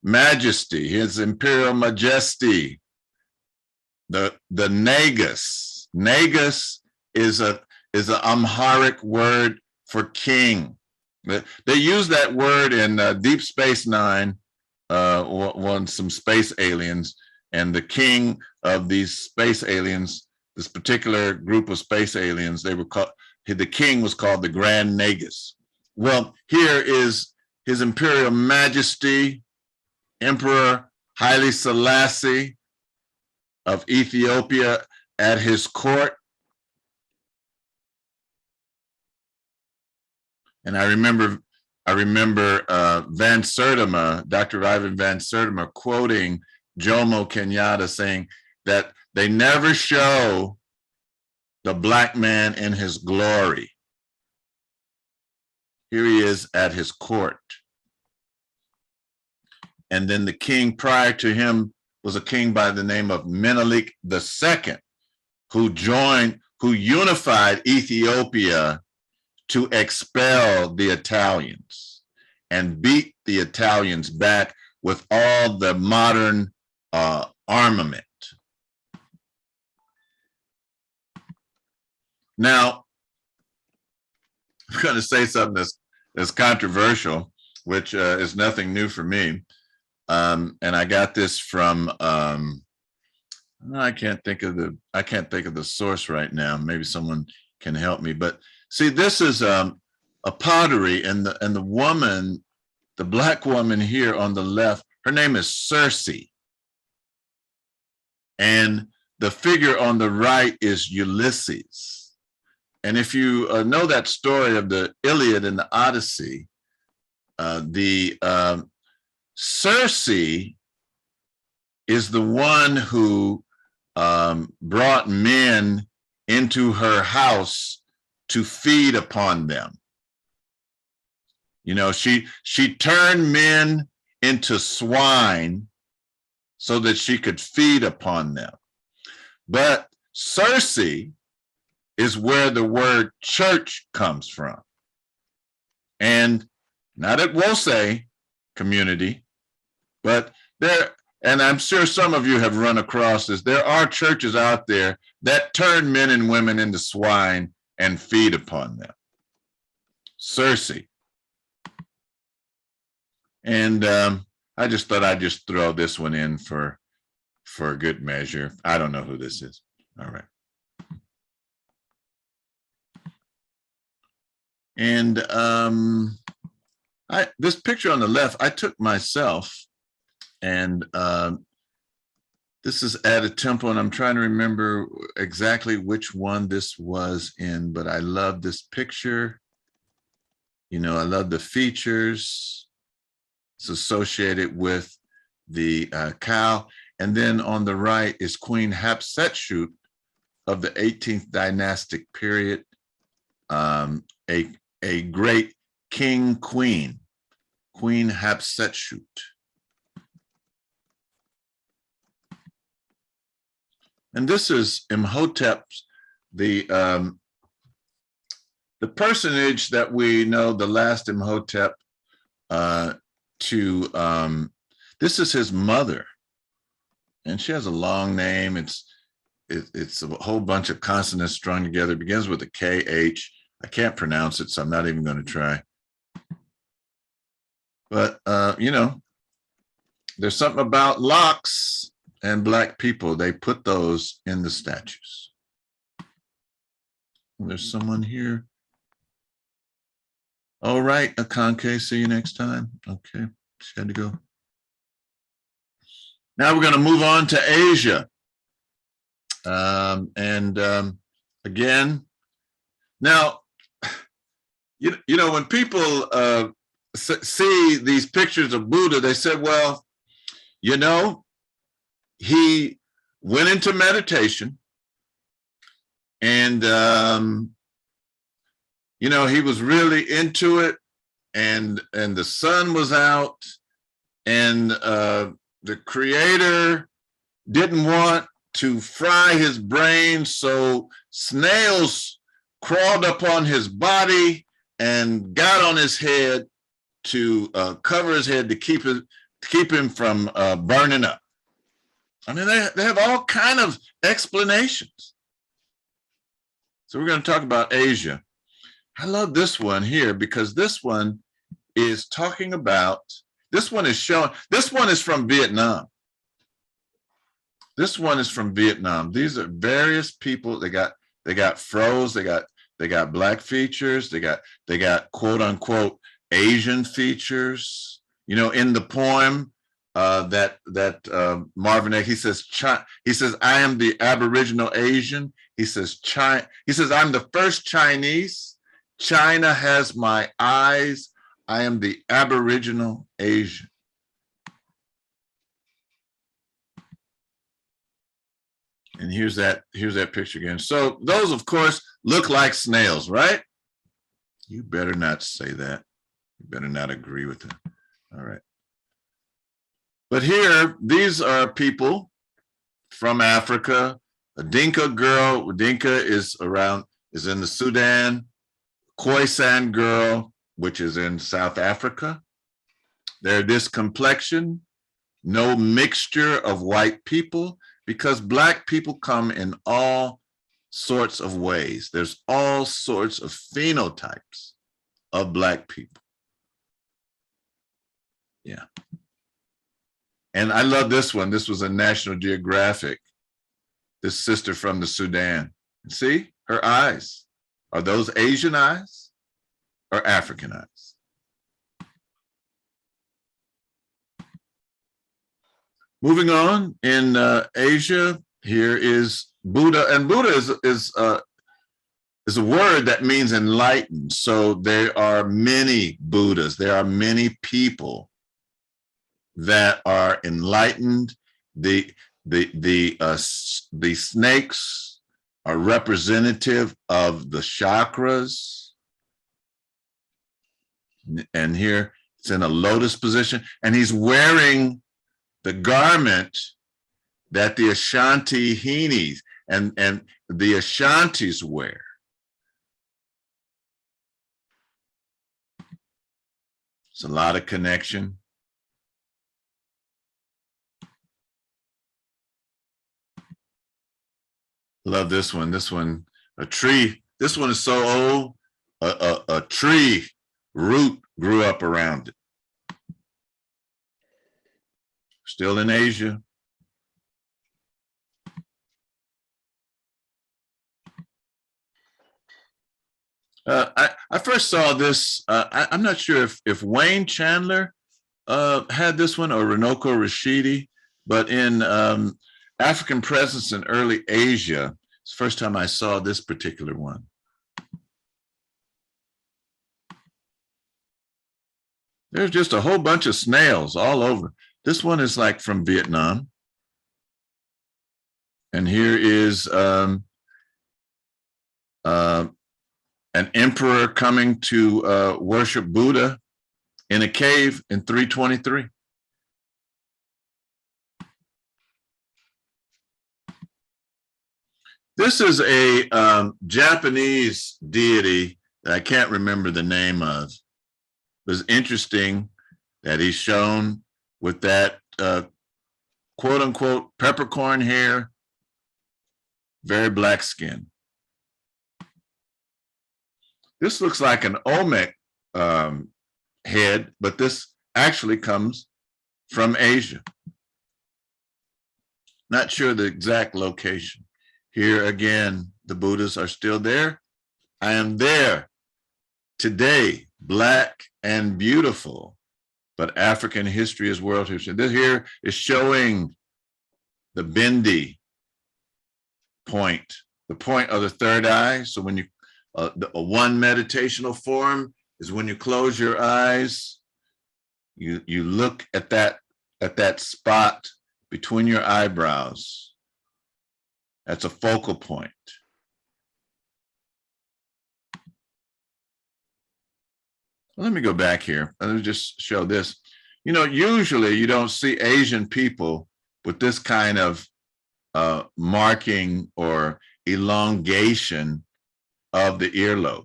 A: majesty, his imperial majesty, the Nagus. Nagus is an Amharic word for king. They use that word in Deep Space Nine some space aliens, and the king of these space aliens, this particular group of space aliens, they were called, the king was called the Grand Nagus. Well, here is His Imperial Majesty, Emperor Haile Selassie of Ethiopia at his court. And I remember Van Sertima, Dr. Ivan Van Sertima, quoting Jomo Kenyatta saying that they never show the Black man in his glory. Here he is at his court. And then the king prior to him was a king by the name of Menelik II, who unified Ethiopia to expel the Italians and beat the Italians back with all the modern armament. Now, I'm going to say something that's controversial, which is nothing new for me. And I got this from I can't think of the source right now. Maybe someone can help me. But see, this is a pottery, and the woman, the Black woman here on the left, her name is Circe, and the figure on the right is Ulysses. And if you know that story of the Iliad and the Odyssey, Circe is the one who brought men into her house to feed upon them. You know, she turned men into swine so that she could feed upon them. But Circe is where the word church comes from. And not at Wose community, but there, and I'm sure some of you have run across this, there are churches out there that turn men and women into swine and feed upon them. Circe. And I just thought I'd just throw this one in for good measure. I don't know who this is. All right. And this picture on the left, I took myself, and this is at a temple, and I'm trying to remember exactly which one this was in, but I love this picture. You know, I love the features. It's associated with the cow. And then on the right is Queen Hatshepsut of the 18th dynastic period, a great queen, Queen Hatshepsut. And this is Imhotep, the personage that we know, the last Imhotep, this is his mother, and she has a long name. It's a whole bunch of consonants strung together. It begins with a KH. I can't pronounce it, so I'm not even going to try. But you know, there's something about locks and Black people. They put those in the statues. There's someone here. All right, Akanke, see you next time. Okay, she had to go. Now we're going to move on to Asia. Again, now, you know, when people see these pictures of Buddha, they said, well, you know, he went into meditation, and you know, he was really into it, and the sun was out, and the creator didn't want to fry his brain, so snails crawled up on his body and got on his head to cover his head to keep him from burning up. I mean, they have all kind of explanations. So we're going to talk about Asia. I love this one here because this one is talking about This one is showing, this one is from Vietnam. This one is from Vietnam. These are various people. They got froze, they got black features, they got quote unquote Asian features. You know, in the poem that Marvin Egg, he says, I am the Aboriginal Asian. He says, I'm the first Chinese. China has my eyes. I am the Aboriginal Asian. And here's that picture again. So those, of course, look like snails, right? You better not say that. You better not agree with it. All right. But here, these are people from Africa. A Dinka girl, Dinka is in the Sudan. Khoisan girl, which is in South Africa. They're this complexion, no mixture of white people, because black people come in all sorts of ways. There's all sorts of phenotypes of black people. Yeah. And I love this one. This was a National Geographic. This sister from the Sudan. See her eyes. Are those Asian eyes or African eyes? Moving on, in Asia, here is Buddha, and Buddha is a word that means enlightened. So there are many Buddhas. There are many people that are enlightened. The snakes are representative of the chakras. And here it's in a lotus position, and he's wearing the garment that the Ashanti Heenies and the Ashantis wear. It's a lot of connection. Love this one. This one, a tree. This one is so old, a tree root grew up around it. Still in Asia. I first saw this, I'm not sure if Wayne Chandler had this one or Runoko Rashidi, but in African Presence in Early Asia, it's the first time I saw this particular one. There's just a whole bunch of snails all over. This one is like from Vietnam. And here is an emperor coming to worship Buddha in a cave in 323. This is a Japanese deity that I can't remember the name of. It was interesting that he's shown with that quote unquote peppercorn hair, very black skin. This looks like an Olmec head, but this actually comes from Asia. Not sure the exact location. Here again, the Buddhas are still there. I am there today, black and beautiful, but African history is world history. This here is showing the Bindi point, the point of the third eye. So when you, a one meditational form is when you close your eyes, you look at that spot between your eyebrows. That's a focal point. Let me go back here. Let me just show this. You know, usually you don't see Asian people with this kind of marking or elongation of the earlobe.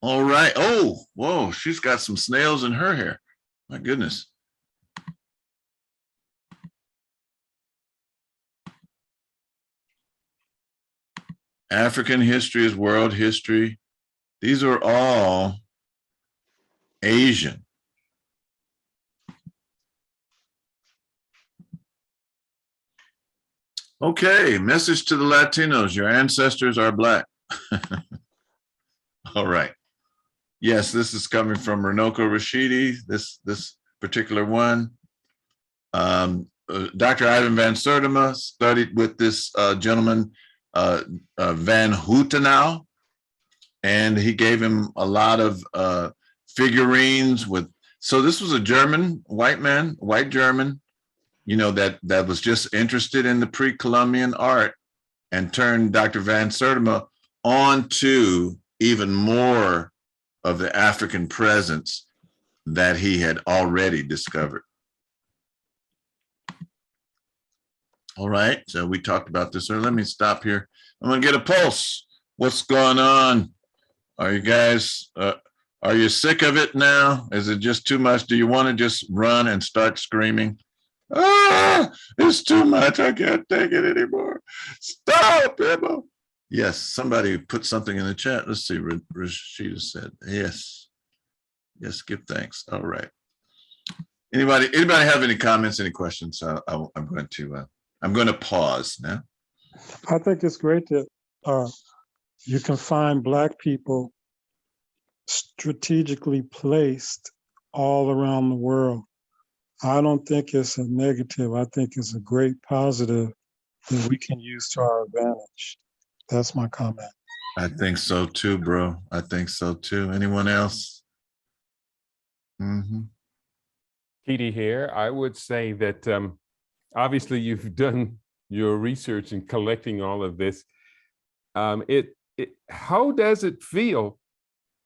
A: All right. Oh, whoa, she's got some snails in her hair. My goodness. African history is world history. These are all Asian. Okay, message to the Latinos. Your ancestors are Black. All right. Yes, this is coming from Runoko Rashidi, this particular one. Dr. Ivan Van Sertima studied with this gentleman, Van Houtenau, and he gave him a lot of figurines with, so this was a German, white man, white German, you know, that was just interested in the pre-Columbian art and turned Dr. Van Sertima on to even more of the African presence that he had already discovered. All right, so we talked about this earlier. Let me stop here. I'm gonna get a pulse. What's going on? Are you guys, are you sick of it now? Is it just too much? Do you want to just run and start screaming? Ah, it's too much. I can't take it anymore. Stop, Emma. Yes, somebody put something in the chat. Let's see, Rashida said, yes. Yes, give thanks. All right. Anybody have any comments, any questions? I'm going to pause now.
I: I think it's great that you can find Black people strategically placed all around the world. I don't think it's a negative. I think it's a great positive that we can use to our advantage. That's my comment.
A: I think so too, bro. I think so too. Anyone else?
F: Petey here. I would say that obviously you've done your research in collecting all of this. How does it feel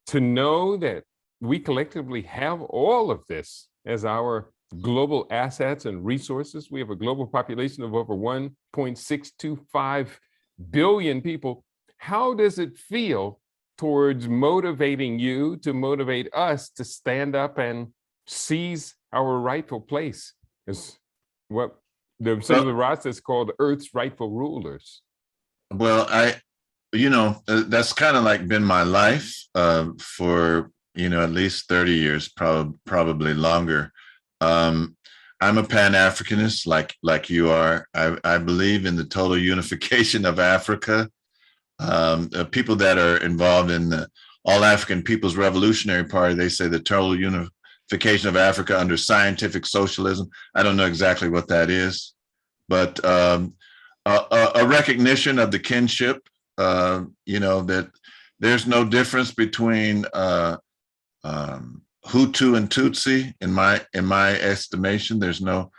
F: to know that we collectively have all of this as our global assets and resources? We have a global population of over 1.625 billion people. How does it feel towards motivating you to motivate us to stand up and seize our rightful place as what the Son of the Rots is called Earth's rightful rulers?
A: Well, that's kind of like been my life for, at least 30 years, probably longer. I'm a Pan-Africanist like you are. I believe in the total unification of Africa. People that are involved in the All African People's Revolutionary Party, they say the total unification of Africa under scientific socialism. I don't know exactly what that is, but a recognition of the kinship, that there's no difference between Hutu and Tutsi in my estimation. There's no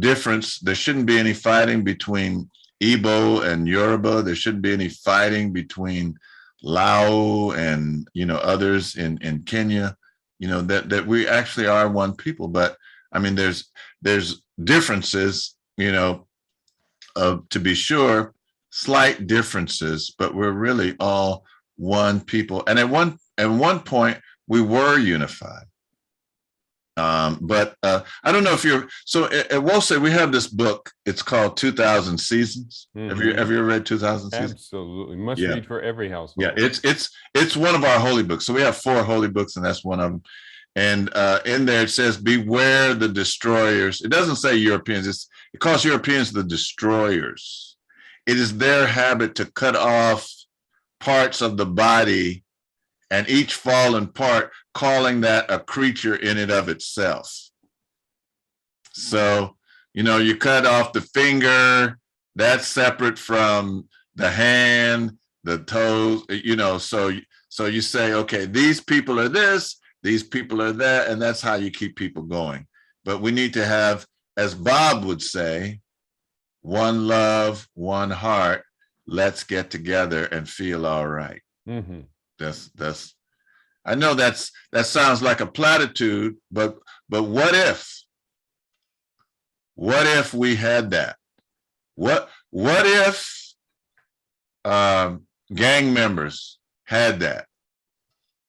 A: difference. There shouldn't be any fighting between Igbo and Yoruba. There shouldn't be any fighting between Lao and others in Kenya. That we actually are one people. But I mean, there's differences, to be sure, slight differences, but we're really all one people. And at one point we were unified. But I don't know if you're, so at Wolsey, we have this book, it's called 2000 Seasons. Have you ever read 2000 Seasons?
F: Absolutely, must read for every household.
A: Yeah, it's one of our holy books. So we have 4 holy books and that's one of them. And in there it says, beware the destroyers. It doesn't say Europeans, it calls Europeans the destroyers. It is their habit to cut off parts of the body and each fallen part, calling that a creature in and of itself. So, you cut off the finger, that's separate from the hand, the toes, so you say, okay, these people are this, these people are that, and that's how you keep people going. But we need to have, as Bob would say, one love, one heart, let's get together and feel all right. That's I know that sounds like a platitude, but what if we had that? What if gang members had that?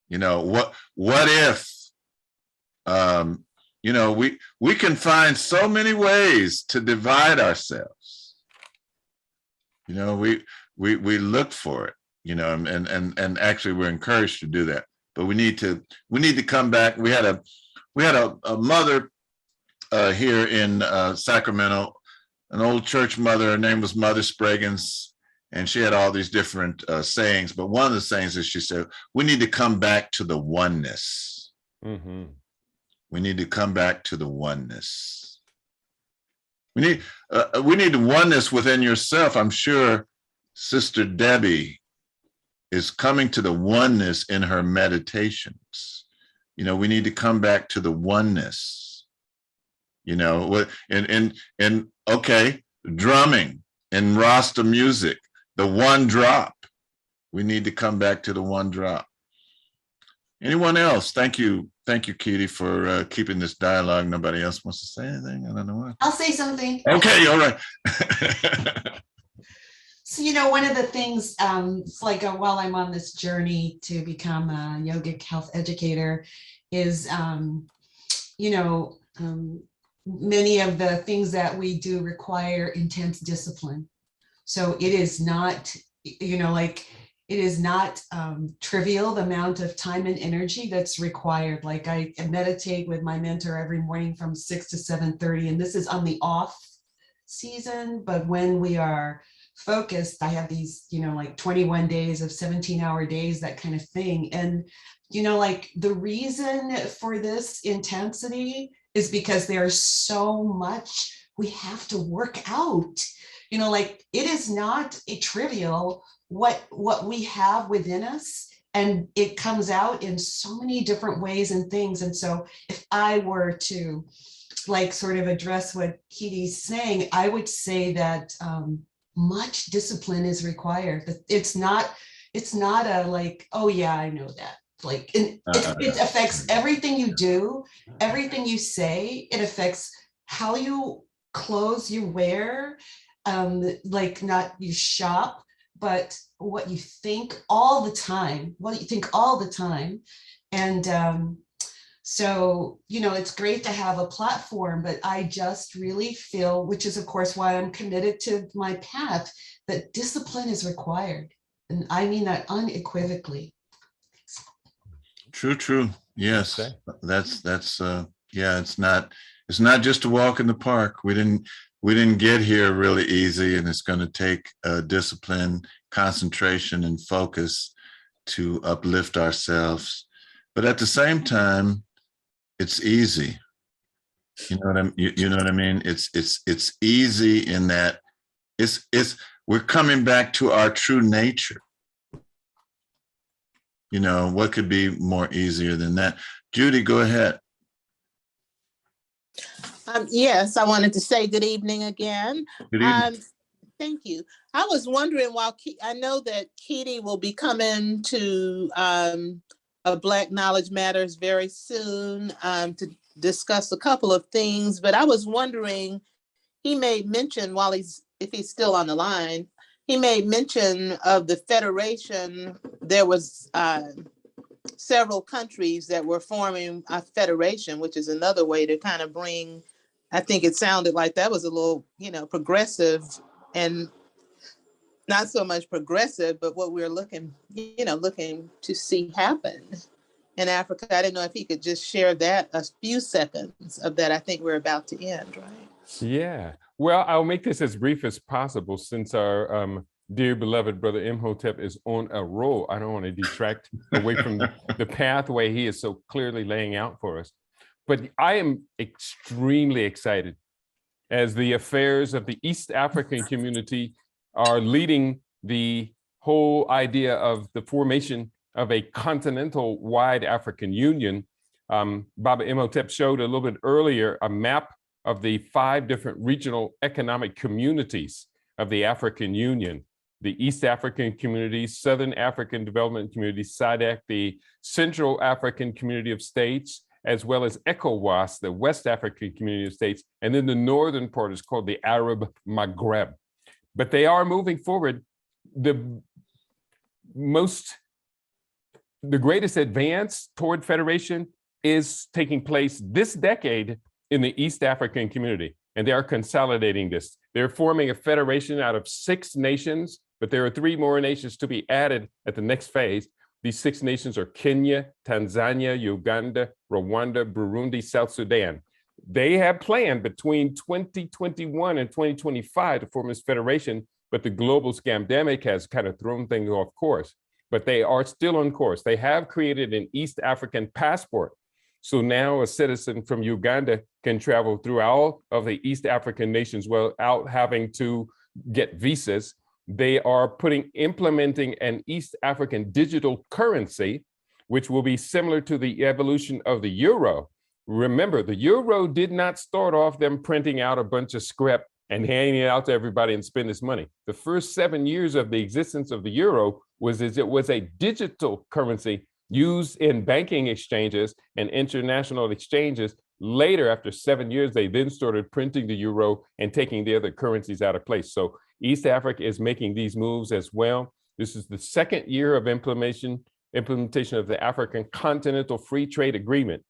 A: What if we can find so many ways to divide ourselves. We look for it. you know, and actually we're encouraged to do that. But we need to come back. We had a mother here in Sacramento, an old church mother. Her name was Mother Spraggins, and she had all these different sayings. But one of the sayings is she said, we need to come back to the oneness.
F: Mm-hmm.
A: We need to come back to the oneness. We need the oneness within yourself. I'm sure Sister Debbie is coming to the oneness in her meditations. You know, we need to come back to the oneness. You know, and okay, drumming and Rasta music, the one drop. We need to come back to the one drop. Anyone else? Thank you, Kitty, for keeping this dialogue. Nobody else wants to say anything? I don't know why.
G: I'll say something.
A: Okay, all right.
G: So, you know, one of the things, it's like while I'm on this journey to become a yogic health educator is, you know, many of the things that we do require intense discipline. So it is not, you know, like, it is not trivial, the amount of time and energy that's required. Like I meditate with my mentor every morning from 6 to 7:30, and this is on the off season. But when we are focused, I have these, you know, like 21 days of 17-hour days, that kind of thing. And, you know, like the reason for this intensity is because there's so much we have to work out. You know, like it is not a trivial what we have within us, and it comes out in so many different ways and things. And so if I were to like sort of address what Kitty's saying, I would say that much discipline is required. It's not a like, oh yeah, I know that. Like it affects everything you do, everything you say. It affects how you clothes you wear, like not you shop, but what you think all the time, And so, you know, it's great to have a platform, but I just really feel, which is of course why I'm committed to my path, that discipline is required. And I mean that unequivocally.
A: True. Yes, that's yeah. It's not just a walk in the park. We didn't get here really easy, and it's going to take discipline, concentration, and focus to uplift ourselves. But at the same time, it's easy. You know what I mean? It's easy in that we're coming back to our true nature. You know, what could be more easier than that? Judy, go ahead.
E: Yes, I wanted to say good evening again.
A: Good evening.
E: Thank you. I was wondering, I know that Kitty will be coming to Black Knowledge Matters very soon to discuss a couple of things, but I was wondering, he made mention if he's still on the line, he made mention of the Federation. There was several countries that were forming a federation, which is another way to kind of bring, I think it sounded like that was a little, you know, progressive, and not so much progressive, but what we're looking to see happen in Africa. I didn't know if he could just share that, a few seconds of that. I think we're about to end, right?
F: Yeah. Well, I'll make this as brief as possible since our dear beloved brother Imhotep is on a roll. I don't want to detract away from the pathway he is so clearly laying out for us. But I am extremely excited as the affairs of the East African community are leading the whole idea of the formation of a continental-wide African Union. Baba Imhotep showed a little bit earlier a map of the 5 different regional economic communities of the African Union: the East African Community, Southern African Development Community, SADC, the Central African Community of States, as well as ECOWAS, the West African Community of States, and then the northern part is called the Arab Maghreb. But they are moving forward. The greatest advance toward federation is taking place this decade in the East African community, and they are consolidating this. They're forming a federation out of 6 nations but there are 3 more nations to be added at the next phase. These 6 nations are Kenya, Tanzania, Uganda, Rwanda, Burundi, South Sudan. They have planned between 2021 and 2025 to form this federation, but the global scamdemic has kind of thrown things off course. But they are still on course. They have created an East African passport. So now a citizen from Uganda can travel through all of the East African nations without having to get visas. They are implementing an East African digital currency, which will be similar to the evolution of the euro. Remember, the euro did not start off them printing out a bunch of scrip and handing it out to everybody and spend this money. The first 7 years of the existence of the euro was a digital currency used in banking exchanges and international exchanges. Later, after 7 years, they then started printing the euro and taking the other currencies out of place. So East Africa is making these moves as well. This is the 2nd year of implementation of the African Continental Free Trade Agreement.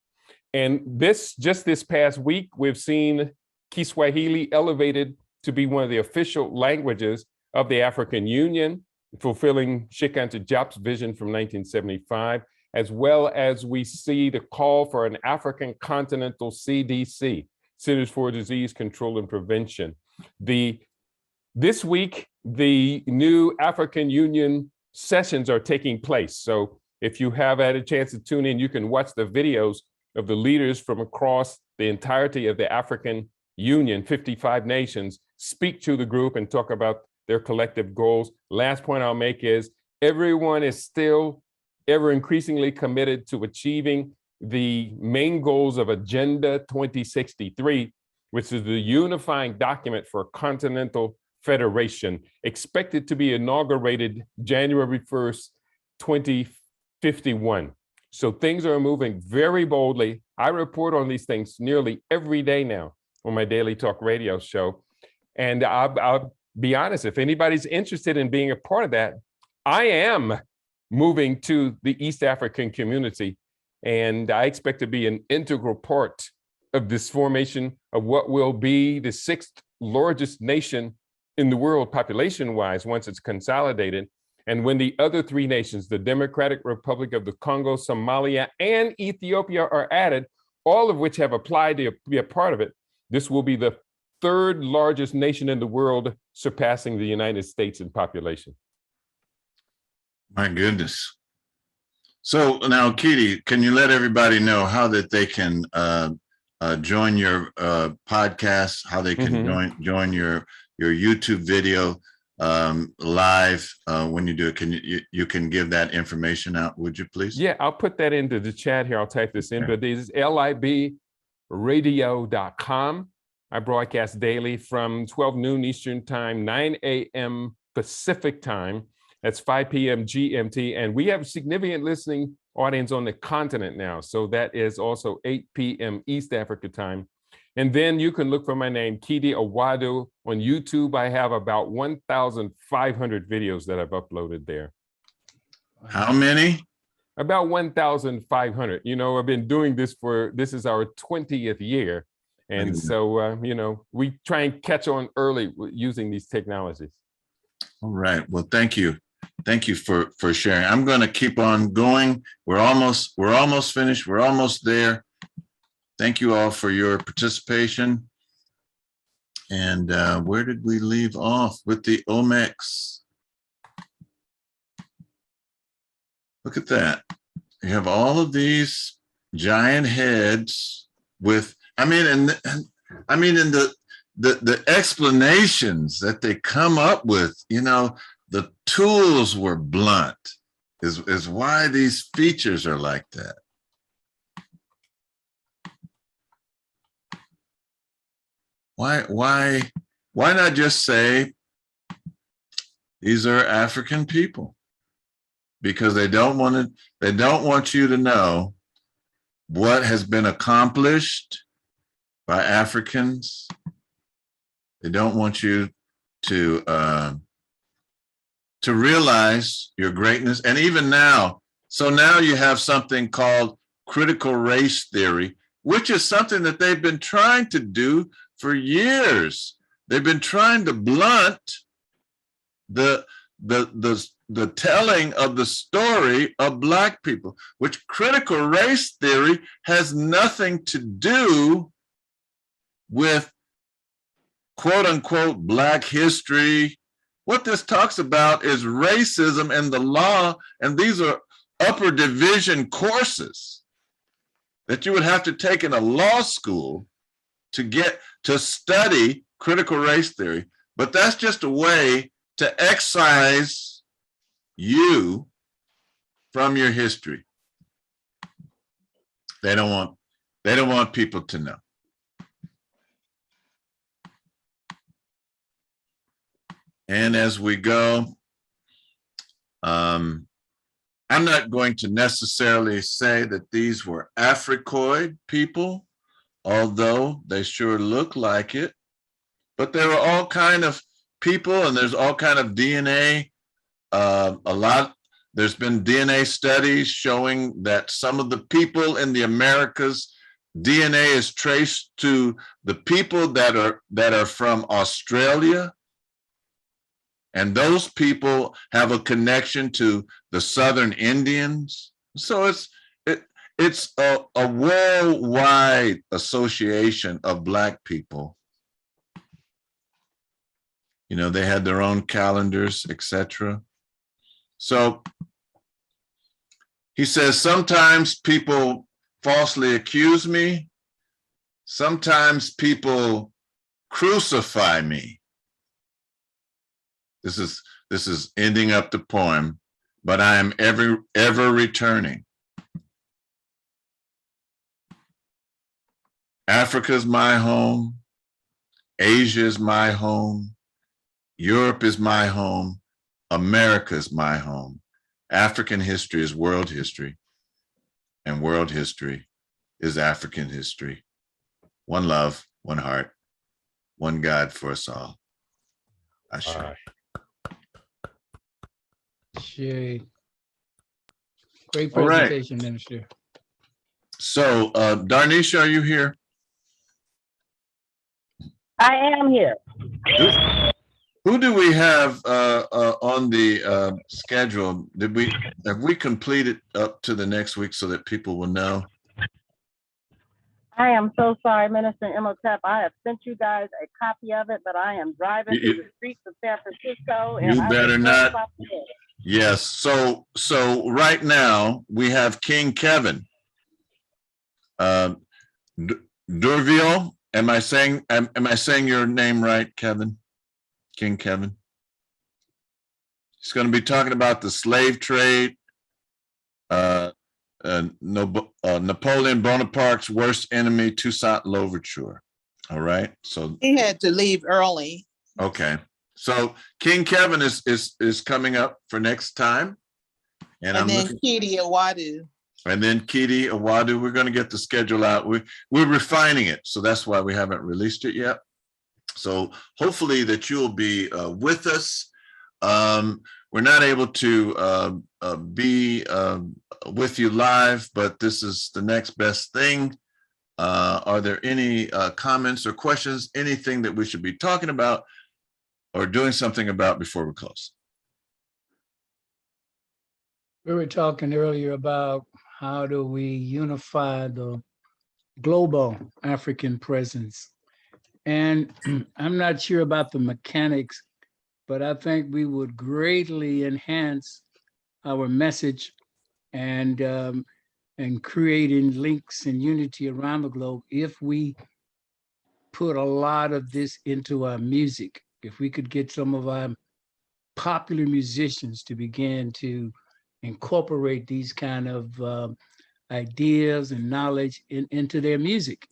F: And just this past week, we've seen Kiswahili elevated to be one of the official languages of the African Union, fulfilling Sheikh Anta Diop's vision from 1975, as well as we see the call for an African Continental CDC, Centers for Disease Control and Prevention. This week, the new African Union sessions are taking place. So if you have had a chance to tune in, you can watch the videos of the leaders from across the entirety of the African Union, 55 nations, speak to the group and talk about their collective goals. Last point I'll make is everyone is still ever increasingly committed to achieving the main goals of Agenda 2063, which is the unifying document for a continental federation, expected to be inaugurated January 1st, 2051. So things are moving very boldly. I report on these things nearly every day now on my daily talk radio show. And I'll be honest, if anybody's interested in being a part of that, I am moving to the East African community. And I expect to be an integral part of this formation of what will be the 6th largest nation in the world population-wise once it's consolidated. And when the other 3 nations, the Democratic Republic of the Congo, Somalia, and Ethiopia are added, all of which have applied to be a part of it, this will be the 3rd largest nation in the world, surpassing the United States in population.
A: My goodness. So now, Kitty, can you let everybody know how that they can join your podcast, how they can join your YouTube video live when you do it? Can you can give that information out, would you please?
F: Yeah, I'll put that into the chat here. I'll type this in, but this is libradio.com. I broadcast daily from 12 noon Eastern time, 9 a.m. Pacific time. That's 5 p.m. GMT. And we have a significant listening audience on the continent now. So that is also 8 p.m. East Africa time. And then you can look for my name, Kidi Awadu. On YouTube, I have about 1,500 videos that I've uploaded there.
A: How many?
F: About 1,500. You know, I've been doing this this is our 20th year. And so, you know, we try and catch on early using these technologies.
A: All right. Well, thank you. Thank you for sharing. I'm going to keep on going. We're almost finished. We're almost there. Thank you all for your participation. And where did we leave off? With the Olmecs. Look at that. You have all of these giant heads with, and the explanations that they come up with, you know, the tools were blunt is why these features are like that. Why not just say these are African people? Because they don't want you to know what has been accomplished by Africans. They don't want you to realize your greatness. And even now, so now you have something called critical race theory, which is something that they've been trying to do for years. They've been trying to blunt the the telling of the story of Black people, which critical race theory has nothing to do with quote unquote Black history. What this talks about is racism and the law, and these are upper division courses that you would have to take in a law school to get to study critical race theory. But that's just a way to excise you from your history. They don't want people to know. And as we go, I'm not going to necessarily say that these were Africoid people, although they sure look like it. But there were all kind of people, and there's all kind of DNA. There's been DNA studies showing that some of the people in the Americas, DNA is traced to the people that are from Australia. And those people have a connection to the Southern Indians. So it's a worldwide association of Black people. You know, they had their own calendars, etc. So he says, sometimes people falsely accuse me. Sometimes people crucify me. This is ending up the poem, but I am ever returning. Africa is my home. Asia is my home. Europe is my home. America is my home. African history is world history, and world history is African history. One love, one heart, one God for us all. Ashe.
C: Shay. Great
A: All right.
C: presentation, Minister.
A: So, Darnisha, are you here?
J: I am here.
A: Who do we have on the schedule? Have we completed up to the next week so that people will know?
J: I am so sorry, Minister Imhotep. I have sent you guys a copy of it, but I am driving through the streets of San Francisco. And
A: You better not. Yes. So right now we have King Kevin. Durville. Am I saying your name right, Kevin? King Kevin. He's going to be talking about the slave trade, Napoleon Bonaparte's worst enemy, Toussaint Louverture. All right. So
E: He had to leave early.
A: okay. So King Kevin is coming up for next time, and then
E: Kitty Awadu.
A: And then Kitty Awadu. We're going to get the schedule out. We're refining it, so that's why we haven't released it yet. So hopefully that you'll be with us. We're not able to be with you live, but this is the next best thing. Are there any comments or questions, anything that we should be talking about or doing something about before we close?
C: We were talking earlier about how do we unify the global African presence. And I'm not sure about the mechanics, but I think we would greatly enhance our message and creating links and unity around the globe if we put a lot of this into our music. If we could get some of our popular musicians to begin to incorporate these kind of ideas and knowledge into their music.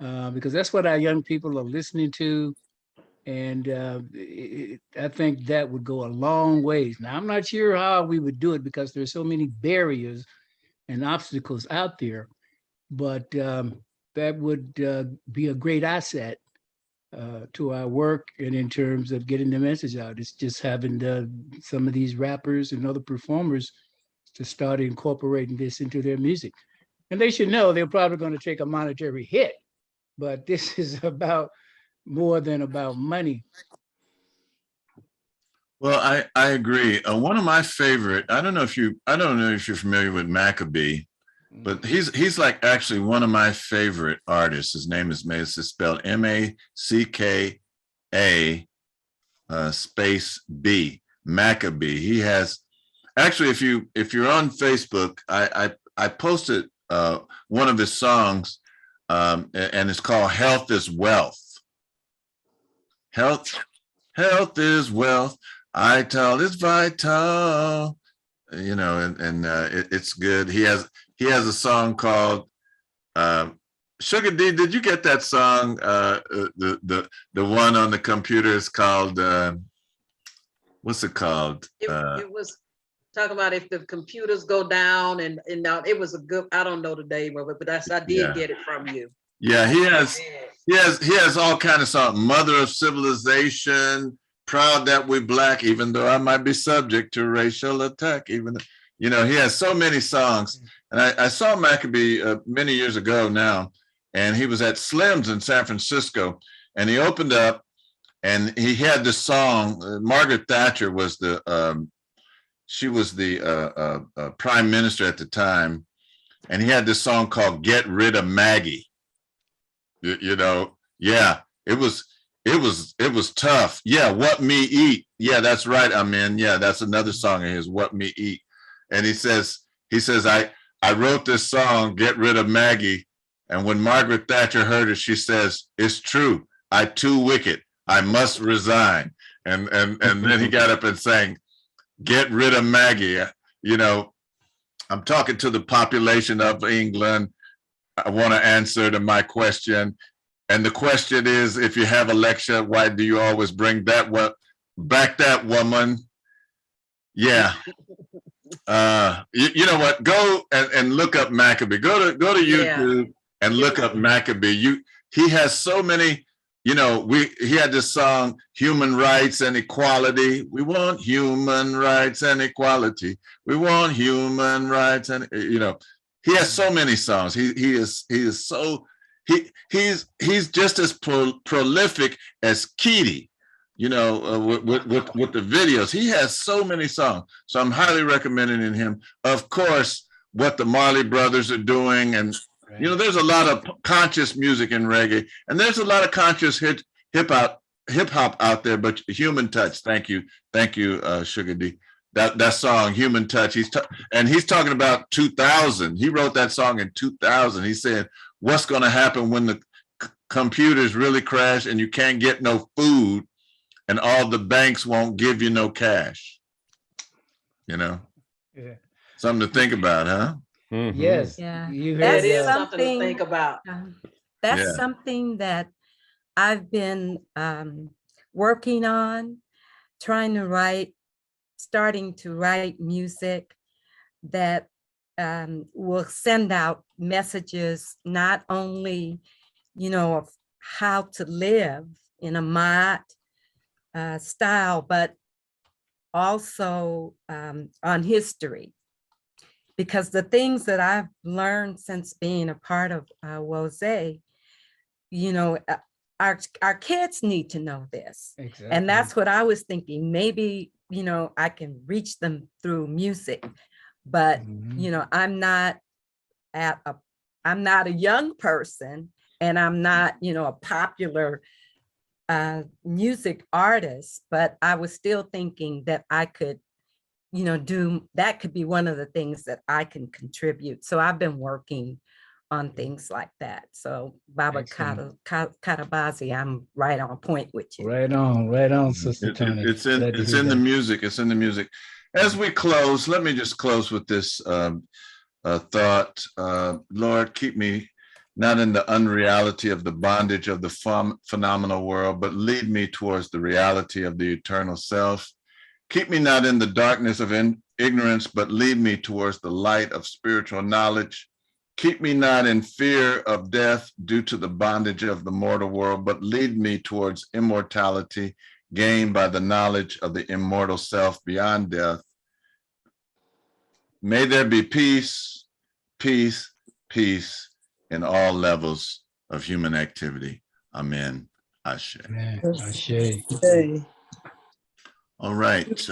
C: Because that's what our young people are listening to. And I think that would go a long ways. Now, I'm not sure how we would do it because there's so many barriers and obstacles out there, but that would be a great asset to our work and in terms of getting the message out. It's just having some of these rappers and other performers to start incorporating this into their music. And they should know they're probably going to take a monetary hit, but this is about more than about money.
A: Well, I agree. One of my favorite, I don't know if you're familiar with Maccabee, but he's like actually one of my favorite artists. His name is it's spelled Macka space B, Maccabee. He has actually, if you're on Facebook, I posted one of his songs, and it's called "Health is Wealth." Health is wealth. Ital is vital. You know, and it's good. He has a song called Sugar D. Did you get that song? The one on the computer is called what's it called?
K: It was talk about if the computers go down, and it was a good. I don't know the name of it, but I did get it from you.
A: Yeah, he has all kind of songs. Mother of Civilization, Proud That We Black, even though I might be subject to racial attack. Even, you know, he has so many songs. And I saw Maccabee many years ago now, and he was at Slim's in San Francisco, and he opened up, and he had this song. Margaret Thatcher was the prime minister at the time, and he had this song called "Get Rid of Maggie." You know, yeah, it was tough. Yeah, What Me Eat. Yeah, that's right. Yeah, that's another song of his, What Me Eat. And he says, I wrote this song, Get Rid of Maggie. And when Margaret Thatcher heard it, she says, it's true. I too wicked. I must resign. And then he got up and sang, Get Rid of Maggie. You know, I'm talking to the population of England. I want to answer to my question. And the question is, if you have a lecture, why do you always bring back that woman? Yeah. You know what? Go and look up Maccabee. Go to YouTube and look up Maccabee. He has so many, you know, he had this song, Human Rights and Equality. We want human rights and equality. We want human rights and, you know, he has so many songs. He's just as prolific as Keedy, you know, with the videos. He has so many songs. So I'm highly recommending him. Of course, what the Marley Brothers are doing, and you know, there's a lot of conscious music in reggae, and there's a lot of conscious hip hop out there. But Human Touch, thank you, Sugar D. That song, Human Touch, he's talking about 2000. He wrote that song in 2000. He said, what's going to happen when the computers really crash and you can't get no food and all the banks won't give you no cash? You know? Yeah. Something to think about, huh?
F: Mm-hmm.
C: Yes.
L: Yeah.
K: That is something to think about.
L: That's something that I've been working on, starting to write music that will send out messages, not only, you know, of how to live in a mod style, but also on history. Because the things that I've learned since being a part of Wose, you know, our kids need to know this. Exactly. And that's what I was thinking. Maybe, you know, I can reach them through music, but you know, I'm not a young person, and I'm not, you know, a popular music artist, but I was still thinking that I could, you know, that could be one of the things that I can contribute. So I've been working on things like that. So Baba Katabazi, I'm right on point with you.
C: Right on, Sister Tony.
A: It's in the music. It's in the music. As we close, let me just close with this thought. Lord, keep me not in the unreality of the bondage of the phenomenal world, but lead me towards the reality of the eternal self. Keep me not in the darkness of ignorance, but lead me towards the light of spiritual knowledge. Keep me not in fear of death due to the bondage of the mortal world, but lead me towards immortality, gained by the knowledge of the immortal self beyond death. May there be peace, peace, peace in all levels of human activity. Amen. Ashe.
C: Ashe.
A: All right.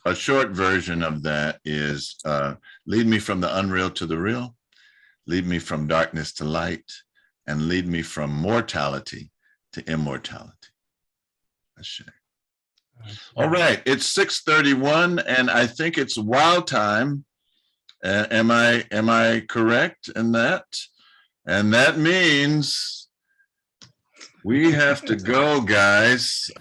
A: A short version of that is lead me from the unreal to the real, lead me from darkness to light, and lead me from mortality to immortality. Ashe. All right, it's 6:31, and I think it's wild time. Am I correct in that? And that means we have to go, guys.